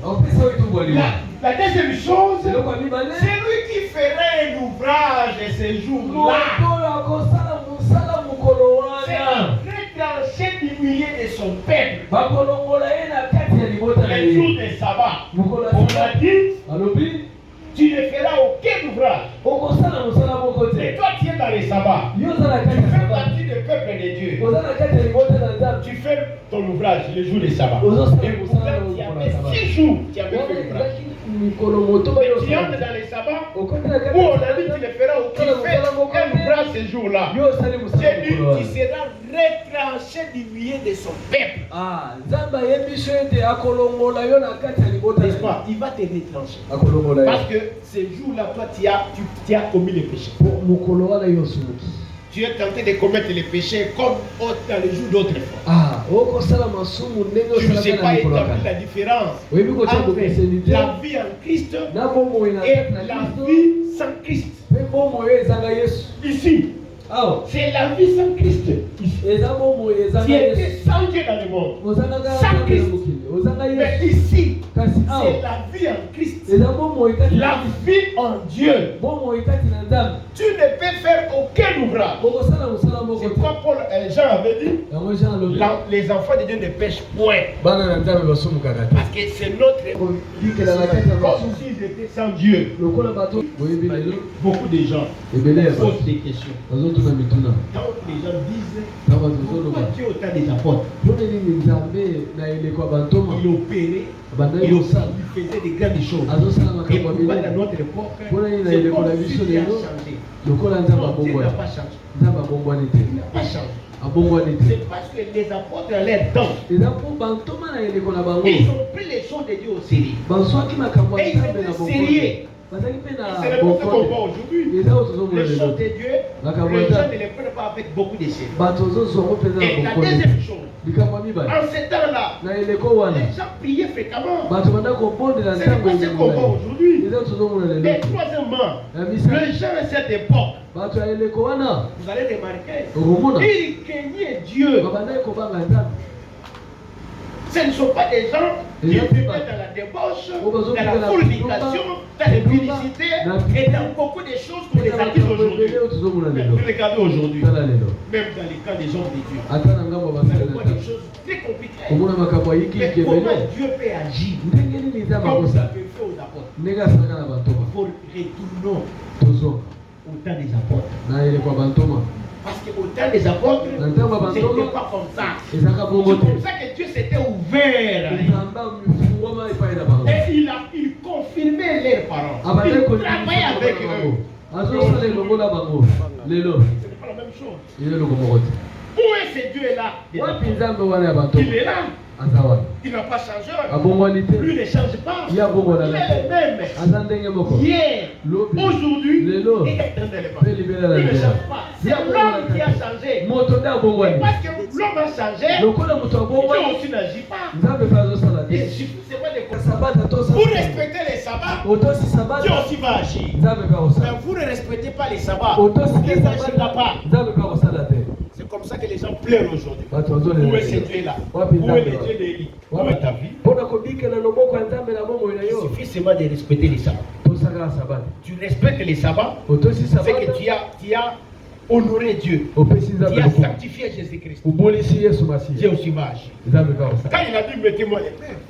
La deuxième chose, c'est lui qui ferait un ouvrage ce jour-là. C'est retranché du milieu de son peuple. Le jour des sabbats, on a dit, tu ne feras aucun ouvrage. Et toi, tu es dans les sabbats. Tu fais partie du peuple de Dieu. Tu fais ton ouvrage le jour des sabbats. Et pourtant, tu avais 6 jours. Tu avais fait l'ouvrage. Mais tu entres dans les sabbats où on a dit tu ne feras aucun ouvrage ce jour-là. Tu seras retranché du milieu de son peuple. N'est-ce pas? Il va te retrancher. Parce que ce jour-là, toi, tu as commis le péché. Tu es tenté de commettre les péchés comme dans les jours d'autrefois. Tu ne sais pas établir la différence entre la vie en Christ et la vie sans Christ. Ici, c'est la vie sans Christ. Tu étais sans Dieu dans le monde, sans Christ. Mais ici, c'est la vie en Christ. La vie en Dieu. Tu ne peux faire aucun ouvrage. C'est quoi Jean avait dit? Les enfants de Dieu ne pêchent point. Parce que c'est notre... Comme s'ils étaient sans Dieu. Beaucoup de gens posent des questions. Quand les gens disent, pourquoi Dieu autant des apôtres? Il opérait, il il faisait des grandes choses. Et pourquoi dans notre époque, c'est comme si Dieu a changé. Non, Dieu n'a pas changé. Il n'a pas changé. C'est parce que les apôtres en leur temps, ils ont pris les choses de Dieu au sérieux. Et ils étaient sérieux. C'est le comme ça qu'on voit aujourd'hui. Les choses de Dieu, les gens ne les prennent pas avec beaucoup de sérieux. Et la deuxième chose, en ce temps-là, les gens priaient fréquemment. C'est ce qu'on voit aujourd'hui. Et troisièmement, les gens à cette époque, vous allez remarquer, ils craignaient Dieu. Ce ne sont pas des gens qui vivaient dans la débauche, dans la fornication, dans les publicités et dans beaucoup de choses qu'on les accuse aujourd'hui. Regardez aujourd'hui, même dans les cas des hommes de Dieu, vous voyez des choses très compliquées. Mais comment Dieu peut agir comme ça peut faire aux apôtres? Retournons au temps des apôtres. Parce qu'au temps des apôtres, c'était pas comme ça. C'est comme ça que Dieu s'était ouvert. Et il confirmait leurs paroles. Il travaillait avec eux. Ce n'est pas la même chose. Où est ce Dieu-là? Il est là. Il n'a pas changé. Lui ne change pas. Il est le même. Hier, aujourd'hui et éternellement. Il ne change pas. C'est l'homme qui a changé. Et parce que l'homme a changé, Dieu aussi n'agit pas. Il suffit seulement de vous respectez les sabbats, Dieu aussi va agir. Mais vous ne respectez pas les sabbats, il n'agira pas. C'est comme ça que les gens pleurent aujourd'hui. Où est ce Dieu-là? Où est le Dieu d'Élie? Où est ta vie? Il suffit seulement de respecter les sabbats. Tu respectes les sabbats, c'est que tu as honoré Dieu. Tu as sanctifié Jésus-Christ. Dieu aussi va agir. Quand il a dit mettez-moi les preuves,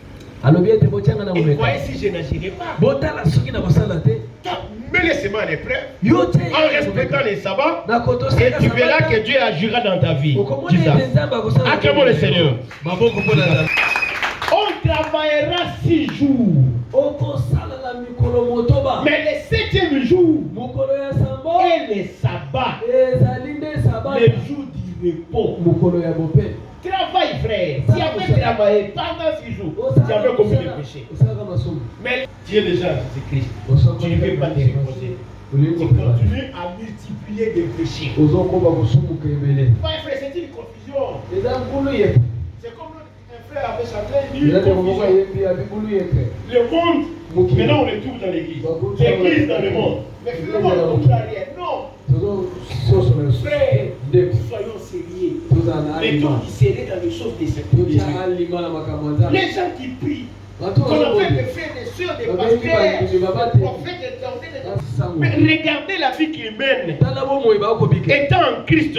et voyez si je n'agirai pas. Mais laissez-moi les preuves en respectant les sabbats et tu verras que Dieu agira dans ta vie. Dis ça. Acclamons le Seigneur. On travaillera 6 jours. Mais le 7e jour est le sabbat. Le jour du repos. Travaille, frère. Si tu avais travaillé pendant 6 jours, tu avais commis le péché. Mais tu es déjà Jésus-Christ. Tu ne veux pas te reposer. Tu continues à multiplier des péchés. Frère, c'est une confusion. C'est comme un frère avait chanté, il dit une confusion. Le monde, maintenant on retourne dans l'église. L'église dans le monde. Mais finalement on ne rien. Non. Frère, soyons sérieux. Les gens qui seraient dans les choses de cette vie. Les gens qui prient. Qu'on appelle des frères, des soeurs, des pasteurs, des prophètes, des mais regardez la vie qu'ils mènent. Étant en Christ.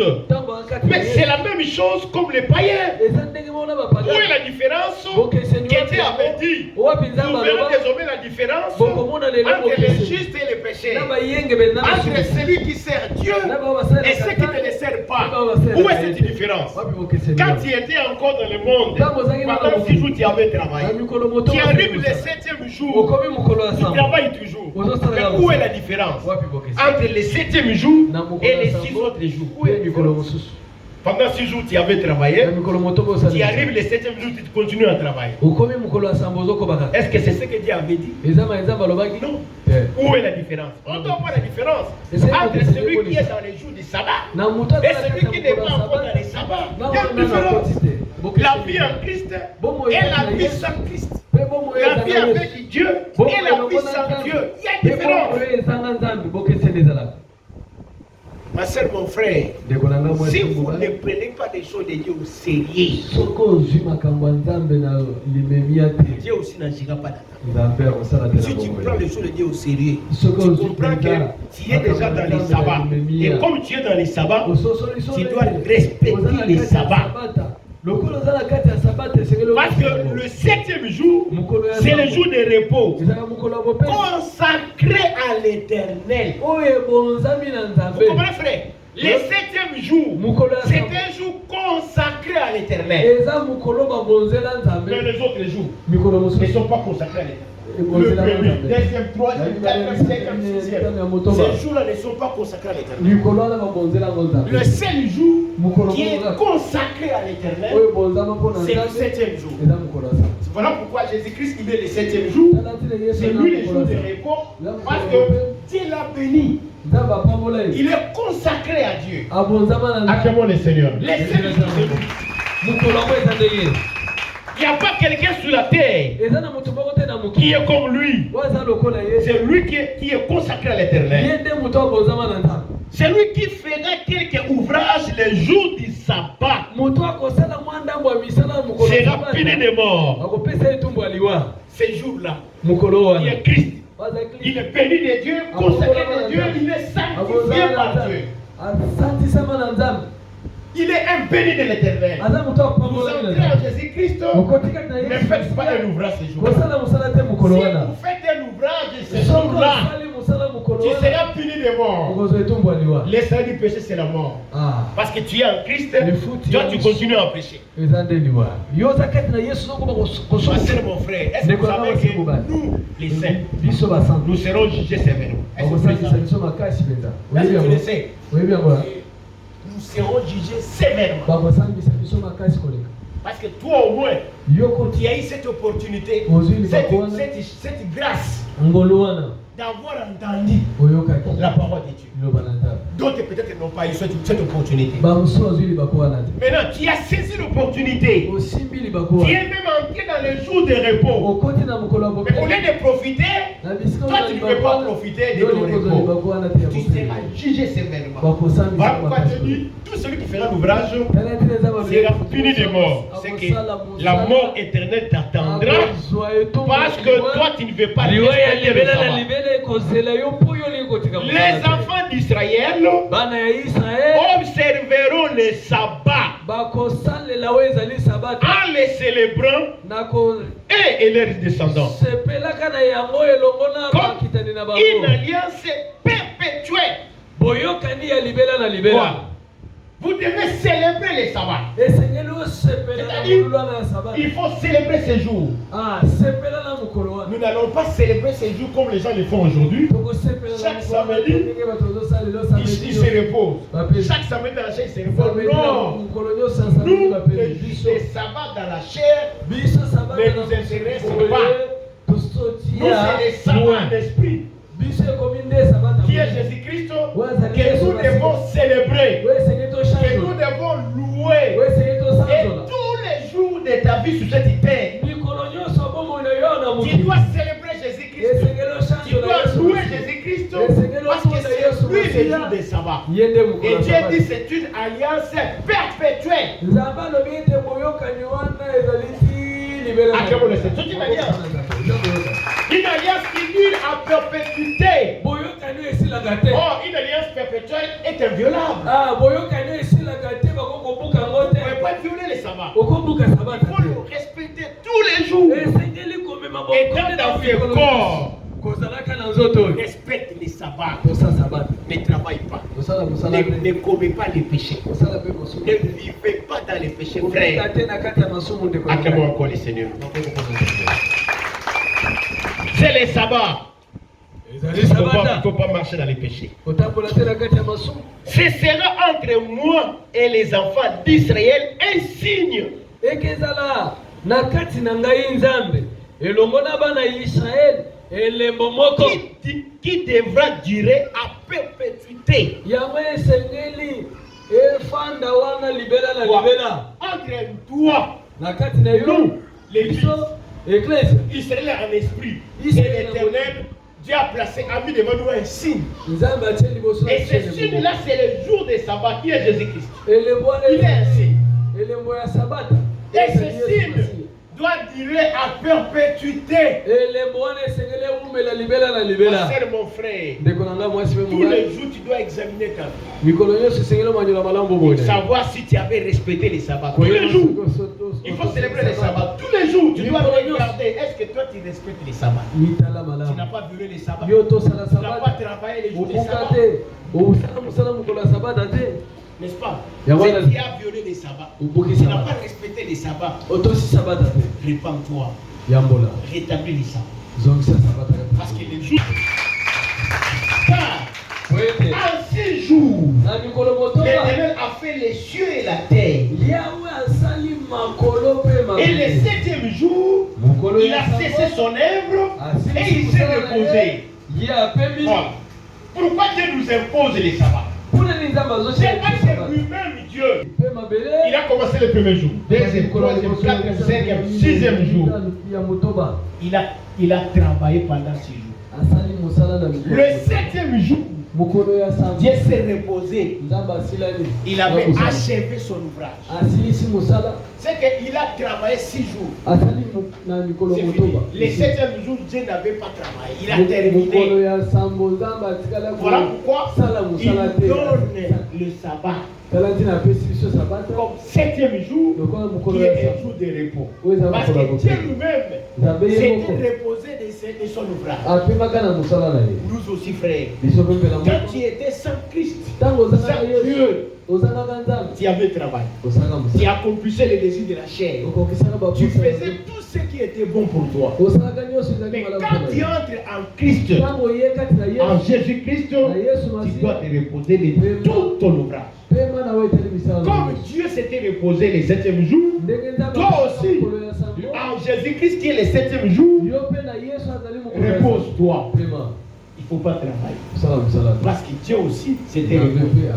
Mais c'est la même chose comme les païens. Où est la différence? Dieu avait dit. Nous verrons désormais la différence entre les justes et les pécheurs. Entre celui qui sert Dieu et ceux qui ne le servent pas. Où est cette différence? Quand tu étais encore dans le monde, pendant 6 jours tu avais travaillé. Tu arrives le 7e jour, tu travailles toujours. Mais où est la différence entre le 7e jour et les 6 autres jours? Où est la différence? Pendant 6 jours, tu avais travaillé. Tu arrives le 7e jour, tu continues à travailler. Est-ce que c'est ce que Dieu avait dit? Non. Où est la différence? On doit voir la différence entre celui qui est dans les jours du sabbat et celui qui n'est pas encore dans les sabbats. Il y a une différence. La vie en Christ et la vie sans Christ. La vie avec Dieu et la vie sans Dieu. Il y a une différence. Ma soeur, mon frère, si vous ne prenez pas des choses de Dieu au sérieux, Dieu aussi n'agira pas là. Si tu prends les choses de Dieu au sérieux, tu comprends que tu es déjà dans les sabbats. Et comme tu es dans les sabbats, tu dois respecter les sabbats. Parce que le 7e jour, c'est le jour de repos, consacré à l'Éternel. Vous comprenez, frère? Le 7e jour, c'est un jour consacré à l'Éternel. Mais les autres jours ne sont pas consacrés à l'Éternel. Le premier, deuxième, troisième, quatrième, cinquième, sixième. Ces jours-là ne sont pas consacrés à l'Éternel. Le seul jour qui est consacré à l'Éternel, c'est le 7e jour. Voilà pourquoi Jésus-Christ, il est le 7e jour. C'est lui le jour de repos. Parce que Dieu l'a béni. Il est consacré à Dieu. Acclamons le Seigneur. Le 7e jour, c'est lui. Il n'y a pas quelqu'un sur la terre qui est comme lui. C'est lui qui est consacré à l'Éternel. C'est lui qui fera quelques ouvrages le jour du sabbat. Sera puni de mort. Ce jour-là, il est Christ. Il est béni de Dieu, consacré de Dieu, il est sanctifié par Dieu. Il est un béni de l'Éternel. Vous entrez en Jésus-Christ, ne faites pas un ouvrage ce jour-là. Si vous faites un ouvrage ce jour-là, tu seras puni de mort. Le salaire du péché, c'est la mort. Parce que tu es en Christ, toi tu continues à pécher. Ma soeur, mon frère, est-ce que vous savez que nous, les saints, nous serons jugés sévèrement? Est-ce que vous le savez? Nous serons jugés sévèrement. Parce que toi au moins, tu as eu cette opportunité, cette grâce d'avoir entendu la parole de Dieu. D'autres peut-être n'ont pas eu cette opportunité. Maintenant, tu as saisi l'opportunité. Tu es même entré dans le jour de repos. Mais au lieu de profiter, toi tu ne peux pas profiter de ton repos. Tu seras jugé sévèrement. Voilà pourquoi tu dis, tout celui qui fera l'ouvrage sera puni de mort. C'est que la mort éternelle t'attendra parce que toi tu ne veux pas respecter le sabbat. Les enfants d'Israël observeront le sabbat en les célébrant et leurs descendants comme une alliance perpétuelle. Voilà. Vous devez célébrer les sabbats. C'est-à-dire, il faut célébrer ces jours. Nous n'allons pas célébrer ces jours comme les gens le font aujourd'hui. Chaque samedi, ils se reposent. Chaque samedi dans la chair, ils se reposent. Non. Nous, les sabbats dans la chair ne nous intéressent pas. Nous, c'est les sabbats d'esprit. Qui est Jésus-Christ, que nous devons célébrer, que nous devons louer. Et tous les jours de ta vie sur cette terre, tu dois célébrer Jésus-Christ. Tu dois louer Jésus-Christ parce que c'est lui le jour des sabbats. Et Dieu dit c'est une alliance perpétuelle. Une alliance qui dure à perpétuité. Oh, une alliance perpétuelle est inviolable. Vous ne pouvez pas violer les sabbats. Il faut le respecter tous les jours. Et dans tes corps, respecte les sabbats. Ne travaille pas. Ne commets pas les péchés. Ne vivez pas dans les péchés, frère. Acclamons encore les seigneurs. C'est les sabbats. Il ne faut pas marcher dans les péchés. Ce sera entre moi et les enfants d'Israël un signe. Qui devra durer à perpétuité. Entre toi, nous, l'Église, Israël en esprit, et l'Éternel, Dieu a placé, a mis devant nous un signe. Et ce signe-là, c'est le jour des sabbats qui est Jésus-Christ. Il est un signe. Et ce signe doit durer à perpétuité. Ma sœur, mon frère, tous les jours tu dois examiner ta vie. Savoir si tu avais respecté les sabbats. Tous les jours. Il faut célébrer les sabbats. Tous les jours, tu dois regarder. Est-ce que toi tu respectes les sabbats? Tu n'as pas violé les sabbats. Tu n'as pas travaillé les jours des sabbats. N'est-ce pas? Si tu as violé les sabbats, tu n'as pas respecté les sabbats. Répands-toi. Rétablis les sabbats. Parce que les jours. En 6 jours, l'Éternel a fait les cieux et la terre. Et le 7e jour, il a cessé son œuvre et il s'est reposé. Pourquoi Dieu nous impose les sabbats? C'est parce que lui-même, Dieu, il a commencé le premier jour, deuxième, troisième, quatrième, cinquième, 6e jour. Il a travaillé pendant 6 jours. Le 7e jour, Dieu s'est reposé. Il avait achevé son ouvrage. C'est qu'il a travaillé 6 jours. Le 7e jour, Dieu n'avait pas travaillé. Il a terminé. Voilà pourquoi il donne le sabbat comme 7e jour, qui est un jour de repos. Parce que Dieu lui-même s'était reposé de son ouvrage. Nous aussi, frères, quand tu étais sans Christ, sans Dieu, tu avais travaillé. Tu accomplissais les désirs de la chair. Tu faisais tout ce qui était bon pour toi. Mais quand tu entres en Christ, en Jésus-Christ, tu dois te reposer de tout ton ouvrage. Comme Dieu s'était reposé le 7e jour, toi aussi, en Jésus-Christ qui est le 7e jour, repose-toi. Il ne faut pas travailler. Parce que Dieu aussi s'était reposé.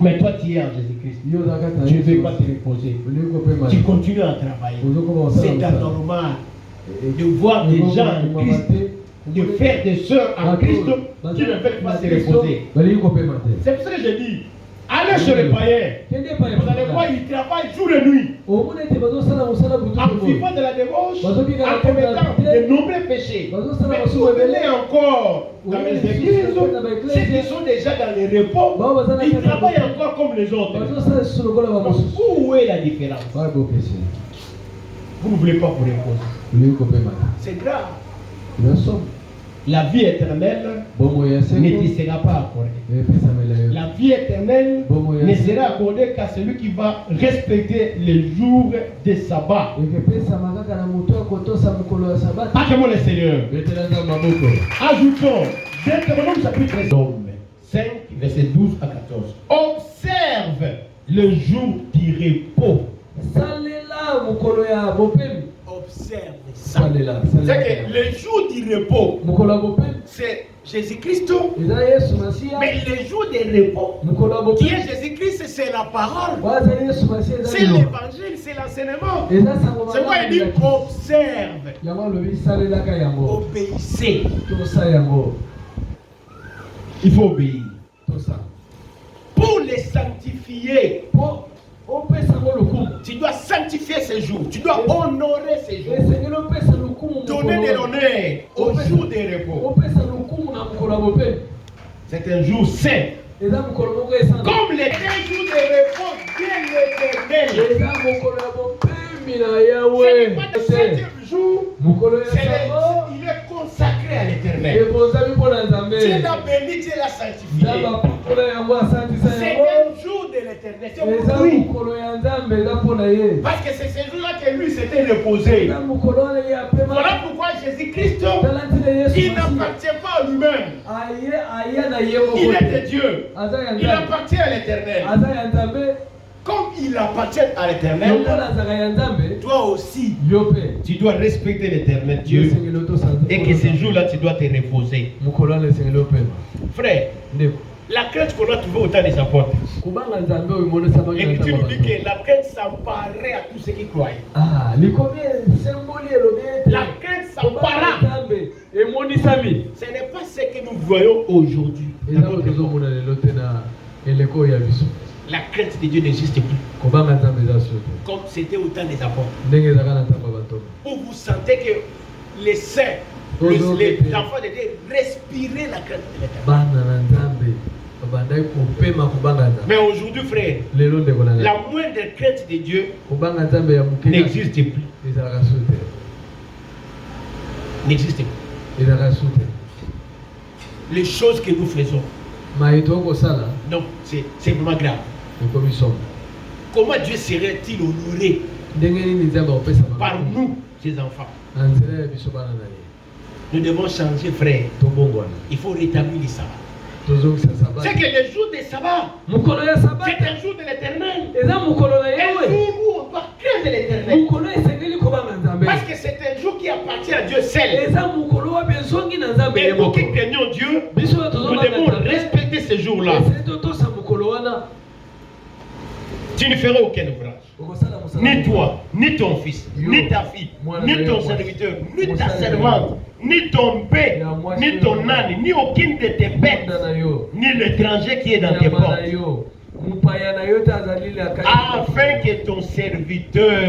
Mais toi tu es en Jésus-Christ. Tu ne veux pas te reposer. Tu continues à travailler. C'est anormal de voir des gens en Christ, de frères et sœurs en Christ qui ne veulent pas se reposer. C'est pour ça que je dis, allez chez les païens. Vous allez voir, ils travaillent jour et nuit. En vivant de la débauche, en commettant de nombreux péchés. Mais vous venez encore dans les églises, ceux qui sont déjà dans les repos, ils travaillent encore comme les autres. Où est la différence? Vous ne voulez pas vous reposer. C'est grave. La vie éternelle ne te sera pas accordée. La vie éternelle ne sera accordée qu'à celui qui va respecter les jours de sabbat. Acclamons le Seigneur. Ajoutons Deutéronome chapitre 5, verset 12 à 14. Observe le jour du repos. Observe ça. C'est que le jour du repos, c'est Jésus-Christ. Mais le jour du repos, qui est Jésus-Christ, c'est la parole. C'est l'évangile, c'est l'enseignement. C'est pourquoi il dit observe. Obéissez. Il faut obéir. Pour les sanctifier. Tu dois sanctifier ces jours. Tu dois honorer ces jours. Donner de l'honneur au jour des repos. C'est un jour saint. Comme les 2 jours de repos bien l'éternel. Ce n'est pas le 7e jour. Il est consacré à l'éternel. Dieu l'a béni, Dieu l'a sanctifié. C'est un jour de l'éternel. C'est pour lui. Parce que c'est ce jour-là que lui s'était reposé. Voilà pourquoi Jésus-Christ, il n'appartient pas à lui-même. Il est de Dieu. Il appartient à l'éternel. Comme il appartient à l'éternel, toi aussi, tu dois respecter l'éternel Dieu. Et que ce jour-là, tu dois te reposer. Frère, la crainte qu'on a trouvée au temps des apôtres. Et tu nous dis que la crainte s'emparait à tous ceux qui croyaient. La crainte s'empara. Ce n'est pas ce que nous voyons aujourd'hui. La crainte de Dieu n'existe plus. Comme c'était au temps des apôtres. Où vous sentez que les saints, les enfants de Dieu respiraient la crainte de l'éternel. Mais aujourd'hui, frère, la moindre crainte de Dieu n'existe plus. n'existe pas. Les choses que nous faisons, non, c'est vraiment grave. Comment Dieu serait-il honoré par nous, ses enfants? Nous devons changer, frère. Il faut rétablir les sabbats. C'est que le jour des sabbats, c'est un jour de l'éternel. Un jour où on doit craindre l'éternel. Parce que c'est un jour qui appartient à Dieu seul. Et pour que craignons Dieu, nous devons respecter ce jour-là. Tu ne feras aucun ouvrage. Ni toi, ni ton fils, ni ta fille, ni ton serviteur, ni ta servante, ni ton bête, ni ton âne, ni aucune de tes bêtes, ni l'étranger qui est dans tes portes. Afin que ton serviteur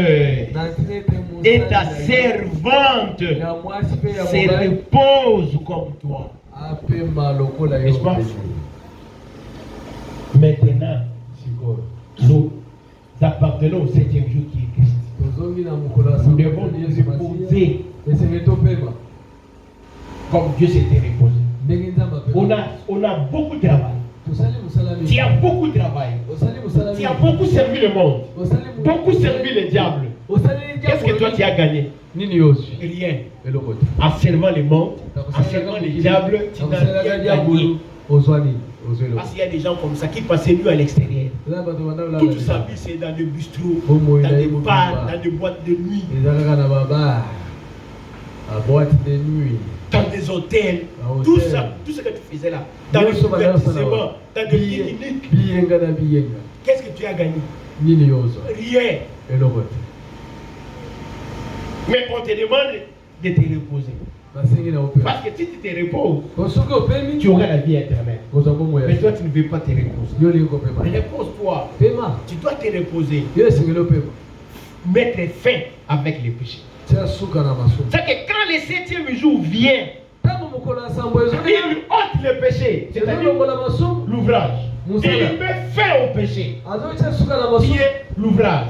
et ta servante se reposent comme toi. N'est-ce pas? Maintenant, nous appartenons au 7e jour qui est Christ. Nous devons nous reposer comme Dieu s'était reposé. On a beaucoup de travail. Tu as beaucoup de travail. Tu as beaucoup servi le monde. Beaucoup servi le diable. Qu'est-ce que toi tu as gagné? Rien. En servant le monde, en servant le diable, tu n'as rien gagné. Parce qu'il y a des gens comme ça qui passaient nuit à l'extérieur. Toute sa vie c'est dans des bistrots, dans des bars, dans des boîtes de nuit. Dans des hôtels, tout ça, tout ce que tu faisais là, dans les divertissements, dans des cliniques. Qu'est-ce que tu as gagné? Rien. Mais on te demande de te reposer. Parce que si tu te reposes, tu auras la vie éternelle. Mais toi, tu ne veux pas te reposer. Repose-toi. Tu dois te reposer. Mettre fin avec les péchés. C'est que quand le 7e jour vient, il ôte le péché, c'est-à-dire l'ouvrage. Il met fin au péché, qui est l'ouvrage.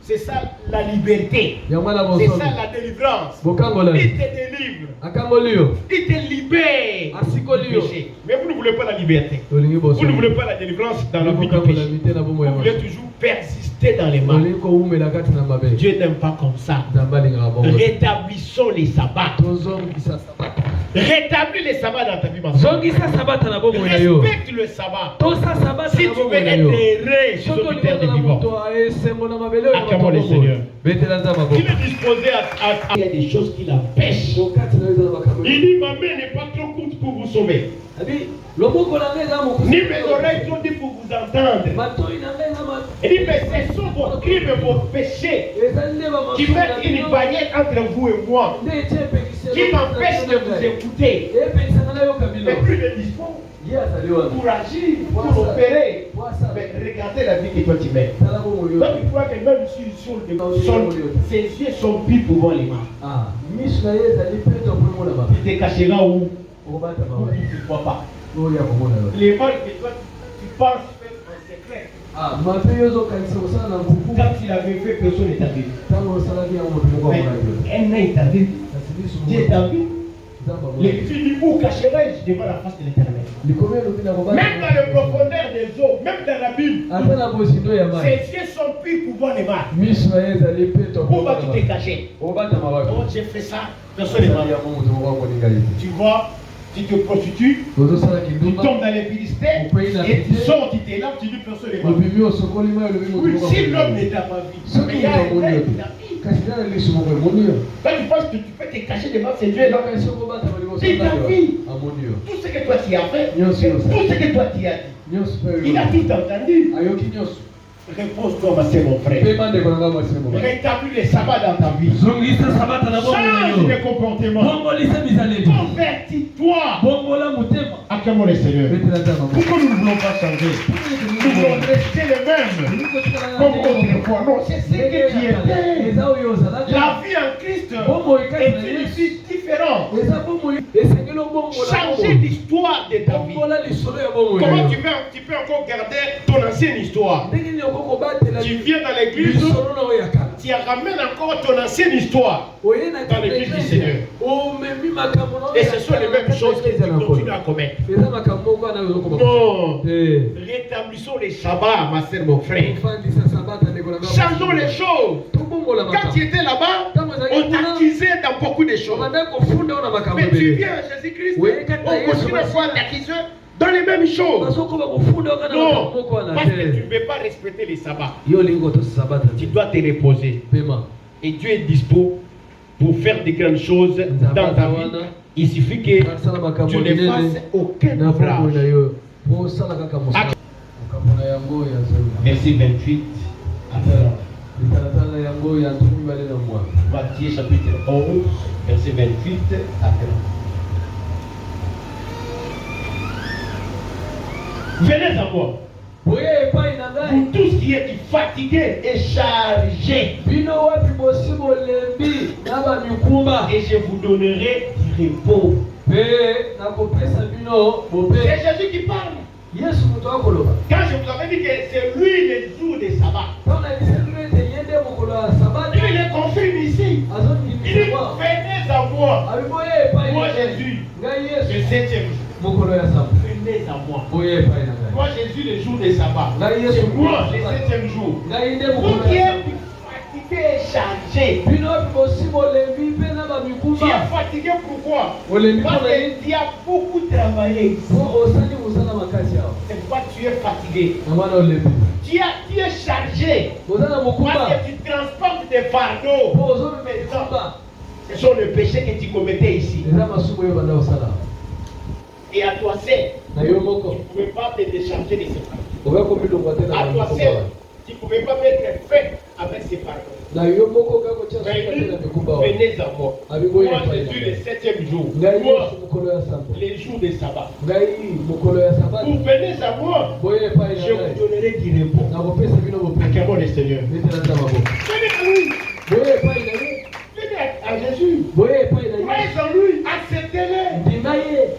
C'est ça la liberté. C'est ça la délivrance. Il te délivre. Il te libère du péché. Mais vous ne voulez pas la liberté. Vous ne voulez pas la délivrance dans la vie du péché. Vous voulez toujours persister dans les mal. Dieu n'aime pas comme ça. Rétablissons les sabbats. Rétablis les sabbats dans ta vie. Respecte le sabbat. Si tu veux être heureux sur cette terre de vivant. Acclamons le Seigneur. Il est disposé à... Il y a des choses qui l'empêchent. Il dit, ma main n'est pas trop courte pour vous sauver. Ni mes oreilles trop dites pour vous entendre. Il dit, mais ce sont vos crimes et vos péchés qui mettent une barrière entre vous et moi, qui m'empêchent de vous écouter. Mais plus de dispo pour agir, pour opérer. Mais regardez la vie que toi tu mets. Donc il faut que même sur ses yeux sont plus pour voir les mains. Tu te cacheras où? Tu ne vois pas. Les mal que toi tu penses faire en secret. Quand il avait fait, personne n'est arrivé. Un an est arrivé. Dieu t'a vu. Les filles vous cacherai devant la face de l'Éternel. Même dans les profondeurs des eaux, même dans la Bible, ses yeux sont plus pour voir les mal. Où vas-tu te cacher? Oh, j'ai fait ça, personne n'est mal. Tu vois, tu te prostitues, tu tombes dans les Philistins, et tu sors, tu te laves, tu dis personne n'est mal. Oui, si l'homme n'est dans ma vie, mais il y a un règle dans la vie. Quand tu penses que tu peux te cacher devant ces dieux-là, c'est ta vie. Tout ce que toi tu as fait, tout ce que toi tu as dit, il a tout entendu. Repose-toi, ma sœur, mon frère. Rétablis les sabbats dans ta vie. Change les comportements. Convertis-toi. Acclamons le Seigneur. Pourquoi nous ne voulons pas changer? Nous voulons rester les mêmes comme autrefois. Non, c'est ce que tu étais. La vie en Christ est une vie différente. Changer l'histoire de ta vie. Comment tu peux encore garder ton ancienne histoire? Tu viens dans l'église, tu ramènes encore ton ancienne histoire dans l'église du Seigneur. Et ce sont les mêmes choses que tu continues à commettre. Non. Rétablissons les sabbats, ma soeur, mon frère. Changeons les choses. Quand tu étais là-bas, on t'accusait dans beaucoup de choses. Mais tu viens à Jésus-Christ, on continue à t'accuser dans les mêmes choses. Non, parce que tu ne veux pas respecter les sabbats. Tu dois te reposer. Et Dieu est dispo pour faire des grandes choses dans ta vie. Il suffit que tu ne fasses aucun ouvrage. Verset 28. Matthieu chapitre 11, verset 28 à 30. Venez à moi. Vous tous qui êtes fatigués et chargés, et je vous donnerai du repos. C'est Jésus qui parle. Quand je vous avais dit que c'est lui le jour des sabbats, il le confirme ici. Il dit venez à moi. Moi Jésus, le 7e jour. Venez à moi. Moi Jésus le jour des sabbats. C'est moi le 7e jour. Vous qui êtes fatigué et chargé. Tu es fatigué pourquoi? Parce que tu as beaucoup travaillé. C'est pourquoi tu es fatigué. Tu es chargé. Parce que tu transportes des fardeaux. Ce sont les péchés que tu commettais ici. Et à toi seul, tu ne pouvais pas te décharger de ces fardeaux. À toi seul, tu ne pouvais pas mettre fin avec ces fardeaux. Venez à moi. Moi, Jésus, le 7e jour. Moi, les jours des sabbats. Vous venez à moi, je vous donnerai du repos. Acclamons le Seigneur. Venez à lui. Venez à Jésus. Croyez en lui. Acceptez-le.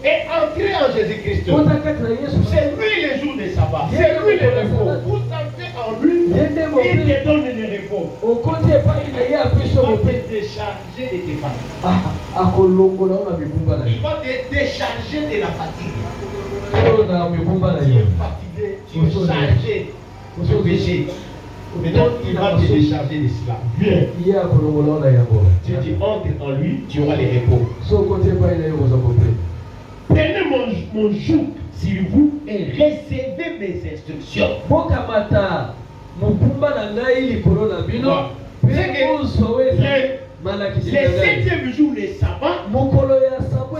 Et entrez en Jésus-Christ. C'est lui le jour des sabbats. C'est lui le repos. Vous entrez en lui. Il te donne le repos. Il va te décharger de tes fatigues. Il va te décharger de la fatigue. Tu es fatigué, tu es chargé de péché. Maintenant, il va te décharger de cela. Viens. Tu dis entre en lui, tu auras le repos. Prenez mon joug sur vous et recevez mes instructions. Les 7e jour, les sabbats,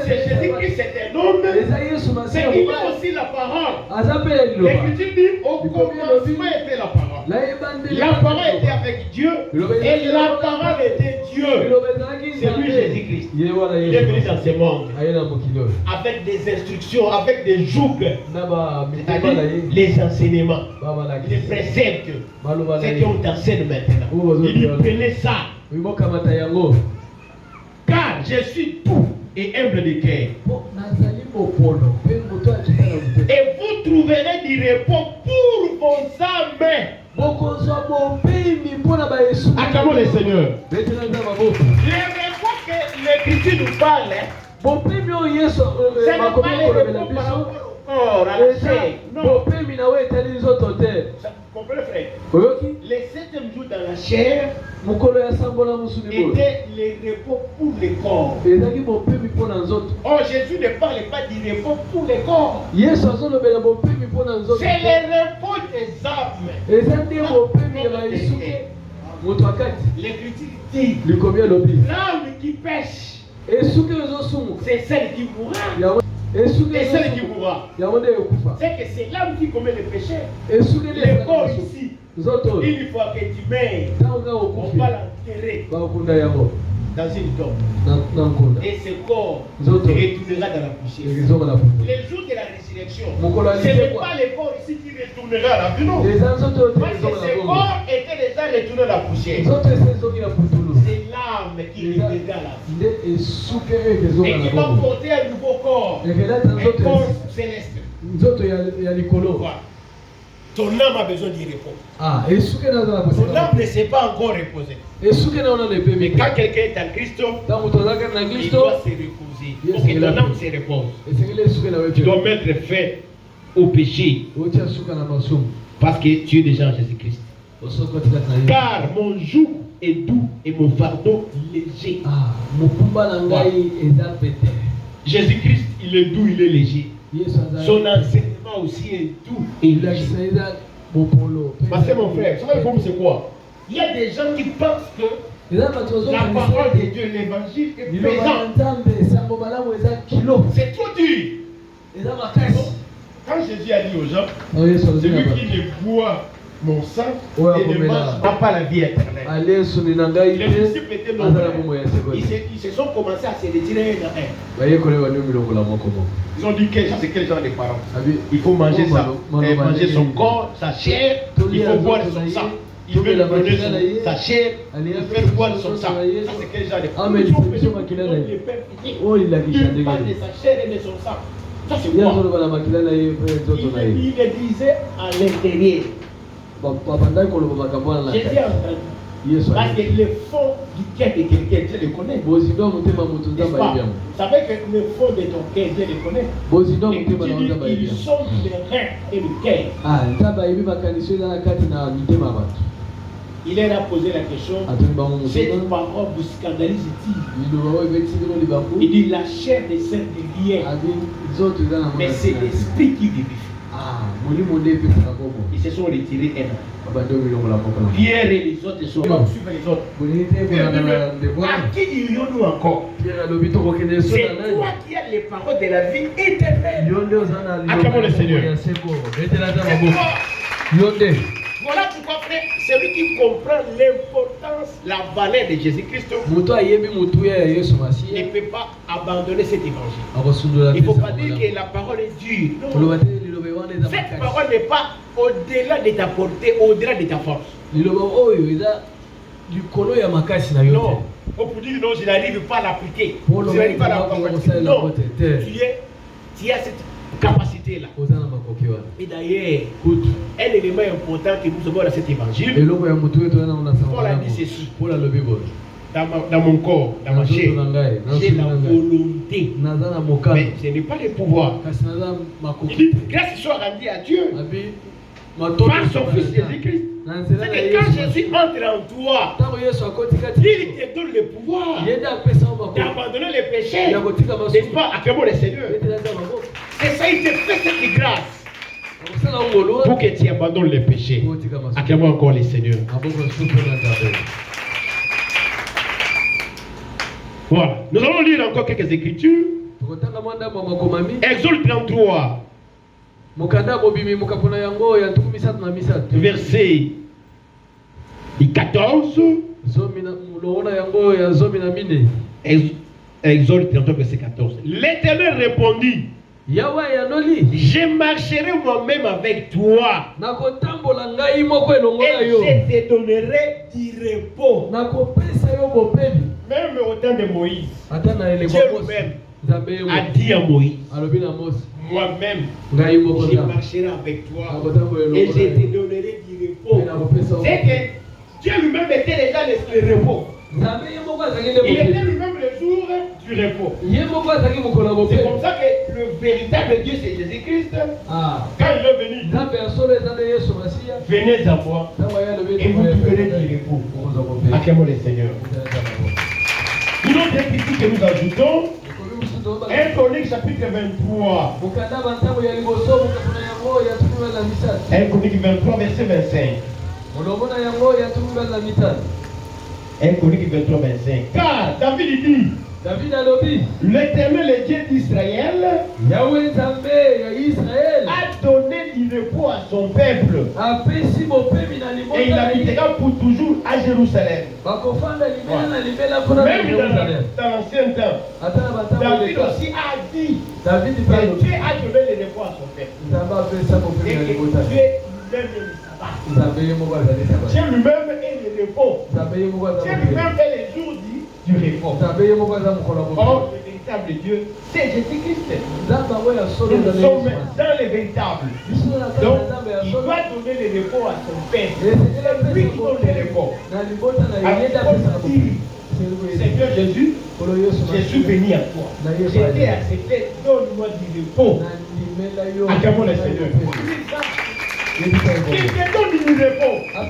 c'est Jésus-Christ, c'est un homme, c'est il a aussi la parole. L'Écriture dit au commencement était la parole. La parole était avec Dieu et la parole était Dieu. C'est lui Jésus-Christ. Il est venu dans ce monde avec des instructions, avec des jougs, c'est-à-dire les enseignements, les préceptes, ce qu'on t'enseigne maintenant. Il dit prenez ça. Car je suis tout et humble de cœur. Et vous trouverez du repos pour vos âmes. Acclamons le Seigneur. Le repos que l'Écriture nous parle, c'est pas le repos par rapport à la chair. Non. Comprenez, frère? Les 7e jours dans la chair était le repos pour le corps. Oh, Jésus ne parle pas du repos pour le corps. C'est le repos des âmes. L'Écriture dit l'âme qui pêche, c'est celle qui mourra. Et celle qui mourra, c'est que c'est l'âme qui commet le péché. Le corps ici, une fois que tu meurs, on va l'enterrer dans une tombe. Et ce corps se retournera dans la poussière. Le jour de la résurrection, ce n'est pas le corps ici qui retournera à la vie, non. Parce que ce corps était déjà retourné à la poussière. C'est l'âme âme qui reviendra à la vie. Et Et qui va porter un nouveau corps. Un corps céleste. Voilà. Ton âme a besoin du repos. Ton âme ne s'est pas encore reposée. Mais quand quelqu'un est en Christ, il doit se reposer. Pour que ton âme se repose. Tu dois mettre fin au péché. Parce que tu es déjà en Jésus-Christ. Car mon joug est doux et mon fardeau léger. Jésus-Christ, il est doux, il est léger. Son enseignement aussi est doux et léger. Parce que mon frère, c'est quoi? Il y a des gens qui pensent que la parole de Dieu, l'évangile est pesant. C'est trop dur. Quand Jésus a dit aux gens, celui qui ne boit mon sang et ne mange pas la vie éternelle. Les disciples étaient nombreux. Ils se sont commencés à se retirer un à un. Ils ont dit c'est quel genre de parents? Il faut manger ça, manger son corps, sa chair, il faut boire son sang. Il veut donner sa chair, il veut boire son sang. Ça c'est quel genre de parents? Il parle de sa chair et de son sang. Ça c'est quoi? Il le disait à l'intérieur. Jésus a entendu. Parce que le fond du cœur de quelqu'un, Dieu le connaît. Vous savez que le fond de ton cœur, Dieu le connaît. Mais ils sont le rein et le cœur. Il leur a posé la question, cette parole vous scandalise-t-il? Il dit la chair ne sert de rien, mais c'est l'esprit qui vivifie. Ils se sont retirés un. Pierre et les autres sont suivre les autres. À qui dirions-nous encore? C'est toi qui as les paroles de la vie éternelle. Acclamons le Seigneur. Voilà pourquoi, frère, celui qui comprend l'importance, la valeur de Jésus-Christ ne peut pas abandonner cet évangile. Il ne faut pas dire que la parole est dure. Non. Cette parole n'est pas au-delà de ta portée, au-delà de ta force. Non. On peut dire non, je n'arrive pas à l'appliquer. Je n'arrive pas à l'appliquer. Non. Tu as cette capacité-là. Et d'ailleurs, un élément important que nous avons dans cet évangile, Paul a dit ceci. Dans mon corps, dans ma chair, j'ai la volonté. Mais ce n'est pas le pouvoir. Il dit, grâce soit rendue à Dieu par son Fils Jésus-Christ. C'est que quand Jésus entre en toi, il te donne le pouvoir d'abandonner les péchés. N'est-ce pas? Acclamons le Seigneur. C'est ça, il te fait cette grâce pour que tu abandonnes les péchés. Acclamons encore le Seigneur. Voilà. Nous allons lire encore quelques écritures. Exode 33. Verset 14. Exode 33, verset 14. L'Éternel répondit, je marcherai moi-même avec toi et je te donnerai du repos. Même au temps de Moïse, Dieu lui-même a dit à Moïse, moi-même, je marcherai avec toi et je te donnerai du repos. C'est que Dieu lui-même était déjà le repos. Il était lui-même le jour du repos. C'est comme ça que le véritable Dieu, c'est Jésus-Christ. Quand il est venu, venez à moi et vous trouverez du repos. Acclamons le Seigneur. Une autre écriture que nous ajoutons, 1 Chronique chapitre 23. 1 Chronique 23, verset 25. 1 Chronique 23, 25. Car David dit, l'Éternel, le Dieu d'Israël, a donné du repos à son peuple. Et il habitera pour toujours à Jérusalem. Même dans l'ancien temps, David aussi a dit que Dieu a donné le repos à son peuple. Et que Dieu lui-même est le sabbat. Dieu lui-même est le repos. Dieu lui-même est le jour tu réponds. Or, le véritable Dieu, c'est Jésus-Christ. Nous sommes dans le véritable. Donc, il doit donner le repos à son Père. C'est lui qui donne le repos. Alors, Seigneur Jésus, je suis venu à toi. J'étais accepté, donne-moi du repos. Acclamons le Seigneur. Il te donne du repos. Parce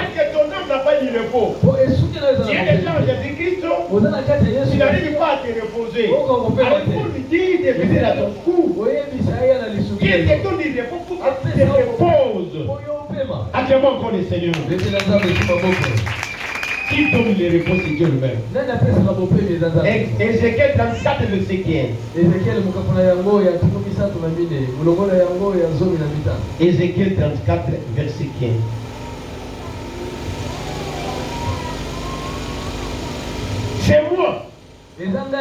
que ton âme n'a pas du repos. Tu es déjà en Jésus-Christ, tu n'arrives pas à te reposer. Alors il faut lui dire de venir à ton cou. Il te donne du repos pour que tu te reposes. Acclamons encore le Seigneur. Qui donne le repos, c'est Dieu lui-même. Ézéchiel 34, verset 15. Ézéchiel 34, verset 15. C'est moi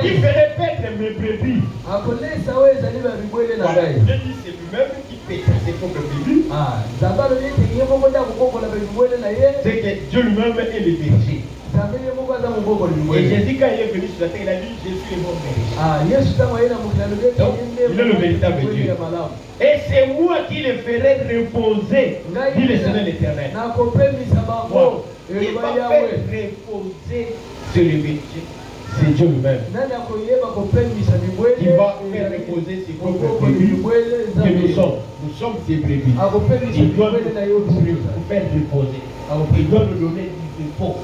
qui ferai perdre mes brebis. Voilà. J'ai dit c'est lui-même qui paie ses propres brebis. C'est que Dieu lui-même est le berger. Et Jésus, quand il est venu sur la terre, il a dit je suis le bon berger. Donc, il est le véritable Dieu. Et c'est moi qui le ferai reposer, dit le Seigneur l'Éternel. Il va faire reposer sur le berger. C'est Dieu lui-même qui va faire reposer ses propres brebis que nous sommes. Nous sommes ses brebis. Il doit nous faire reposer. Il doit nous donner du repos.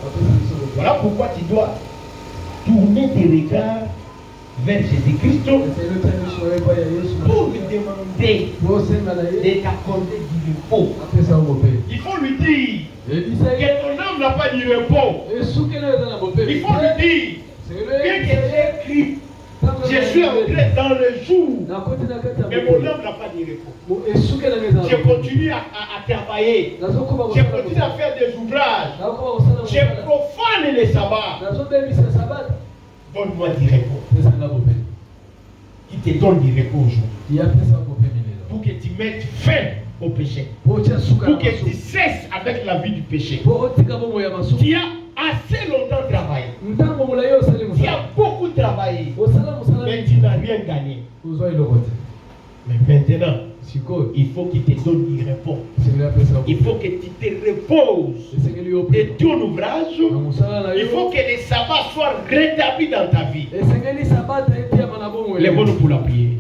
Voilà pourquoi tu dois tourner tes regards vers Jésus-Christ pour lui demander de t'accorder du repos. Il faut lui dire que ton âme n'a pas du repos. Il faut lui dire bien que j'ai écrit, je suis entré dans le jour, mais mon âme n'a pas de repos. Je continue à travailler, je continue à faire des ouvrages, je profane les sabbats. Donne-moi du repos. Il te donne du repos aujourd'hui. Pour que tu mettes fin au péché. Pour que tu cesses avec la vie du péché. Tu as assez longtemps travaillé. Tu as beaucoup travaillé. Mais tu n'as rien gagné. Mais maintenant, il faut qu'il te donne du repos. Il faut que tu te reposes de ton ouvrage. Il faut que les sabbats soient rétablis dans ta vie. Lève-nous pour la prière.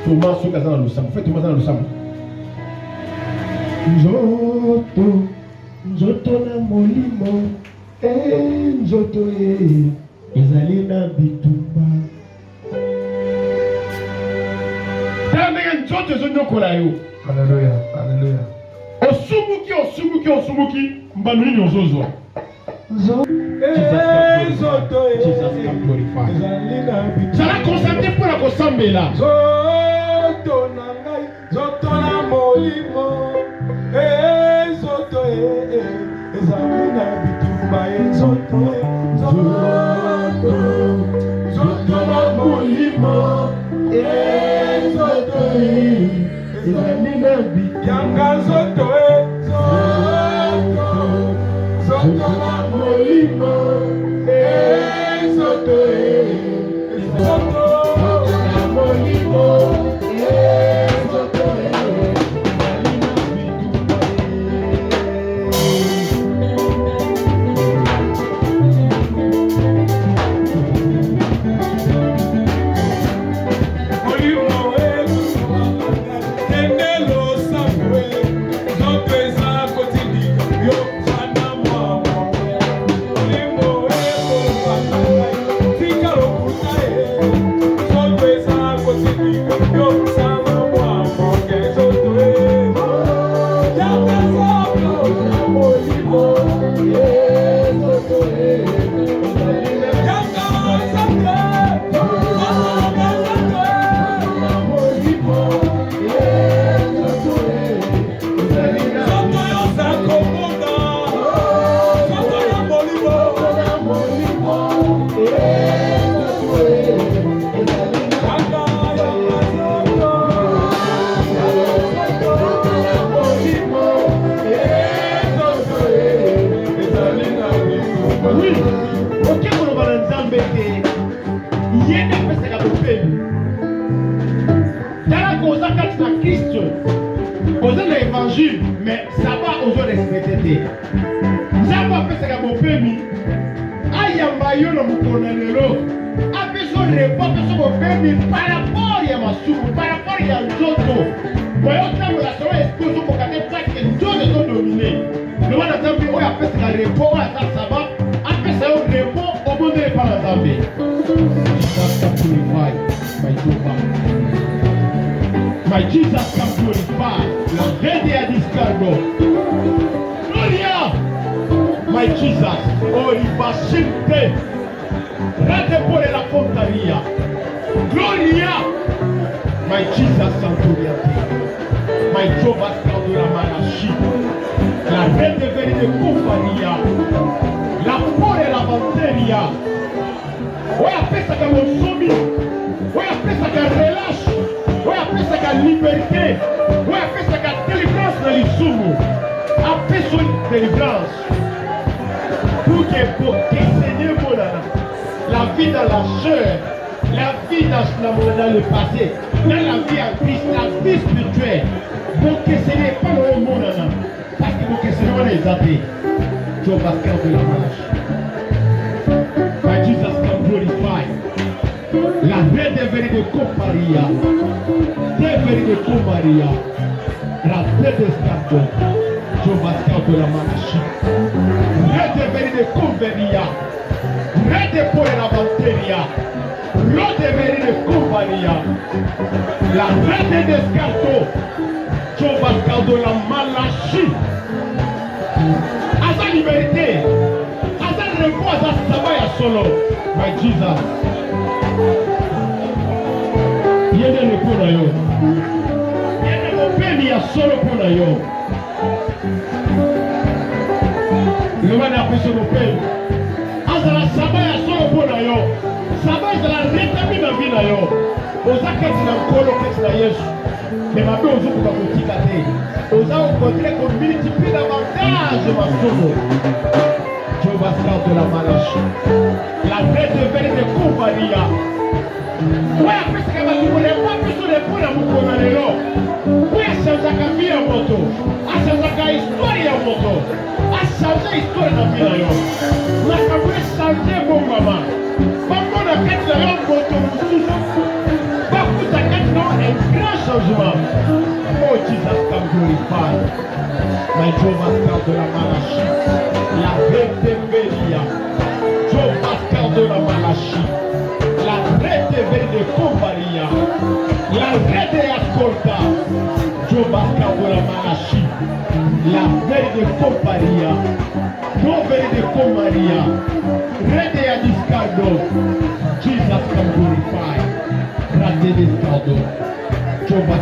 Thomas, ce cas dans le sang. Fais Thomas dans le sang. Nzoto na molimo, nzoto ezali na bitumba. Tandenge nzoto ezonyokola yo. Alléluia, alléluia. Osumuki, mbanuni ozozwa. Zala concentré pour la kosambela. Zoto na ngai, zoto na molimo. Zoto ezali na bitumba. Zoto na molimo. Zoto ezali na bitumba. Yanga zoto na molimo. Zoto na molimo. Oui, ok, on va dans Zambé, il y a des personnes qui ont fait. Dans la cause de Christ, aux l'évangile, mais ça va aux respecter. Ça va faire ce qu'il a fait. Ayamba yo no mukonanelo. Apeso repo apeso bopemi par rapport ya masumu, par rapport ya nzoto. Boyo tambo la solo esposo pour kate pas que nzoto sont dominés. Le wana tambi oya apesa ka repo oya ça va. Apesa yo repo obondele pa na zambe. Jesus can purify my Jehovah. My Jesus can purify. La vede a discargo. Gloria! My Jesus, oh ribashinte, rate por la fontaria, Gloria, my Jesus Santoriate, my Jehovah Scaldura Malachi, la rete veri de compagnia, la pore la vanteria, oya pesa ka monsomi, oya pesa ka relâche, oya pesa ka liberté, oya pesa ka délivrance na lisumu, a pesa délivrance. Pour que Seigneur la vie dans la chair, la vie dans le passé, dans la vie en Christ, la vie spirituelle, pour que ce n'est pas le monde, parce que pour que ce soit les athées, tu vas faire de la marche. My Jesus can glorify. La vraie devenue de Comparia, devenue de Comparia, la vraie d'escargot, tu vas faire de la marche. Rete veri de convenia, rete por la vanteria, rete veri de compagnia, la rete de scarto, Jovascaldo la malachi, à sa liberté, à sa repos, à sa sabaya solo, my Jesus. Yende ne pona yo, yende mo peni ya solo pona yo. Le monde a pris sur nos pays. Azala sabaya solo pona yo. Sabaya zala rétabli na vie na yo. Oza keti na nkolo keti na Yesu. Mais ma paix ozo kuka kotika te. Oza au contraire qu'on multiplie davantage ma sono. Jehovah Scald de la Malachi. La vraie devenue de compagnia. Ouais, après c'est que tu voulais pas plus de pour la mukona lelo. Ouais, c'est ça qu'a vie à moto. Ah, c'est ça qu'a histoire à moto. A changer l'histoire de la vie là. On a voulu changer mon maman. Maman a fait la langue pour ton sous. Beaucoup de quête un grand changement. Oh Jesus can glorify. My Jehovah Scald de la Malachi. La rétévélia. Jehovah Scald de la Malachi. La rétévélia de Comparia. La rétévélia ascolta. Jehovah Scald de la Malachi. La veille de Comparia, no veille de Comparia, rede a discardo, Jesus can glorify, rade de discardo, Jehovah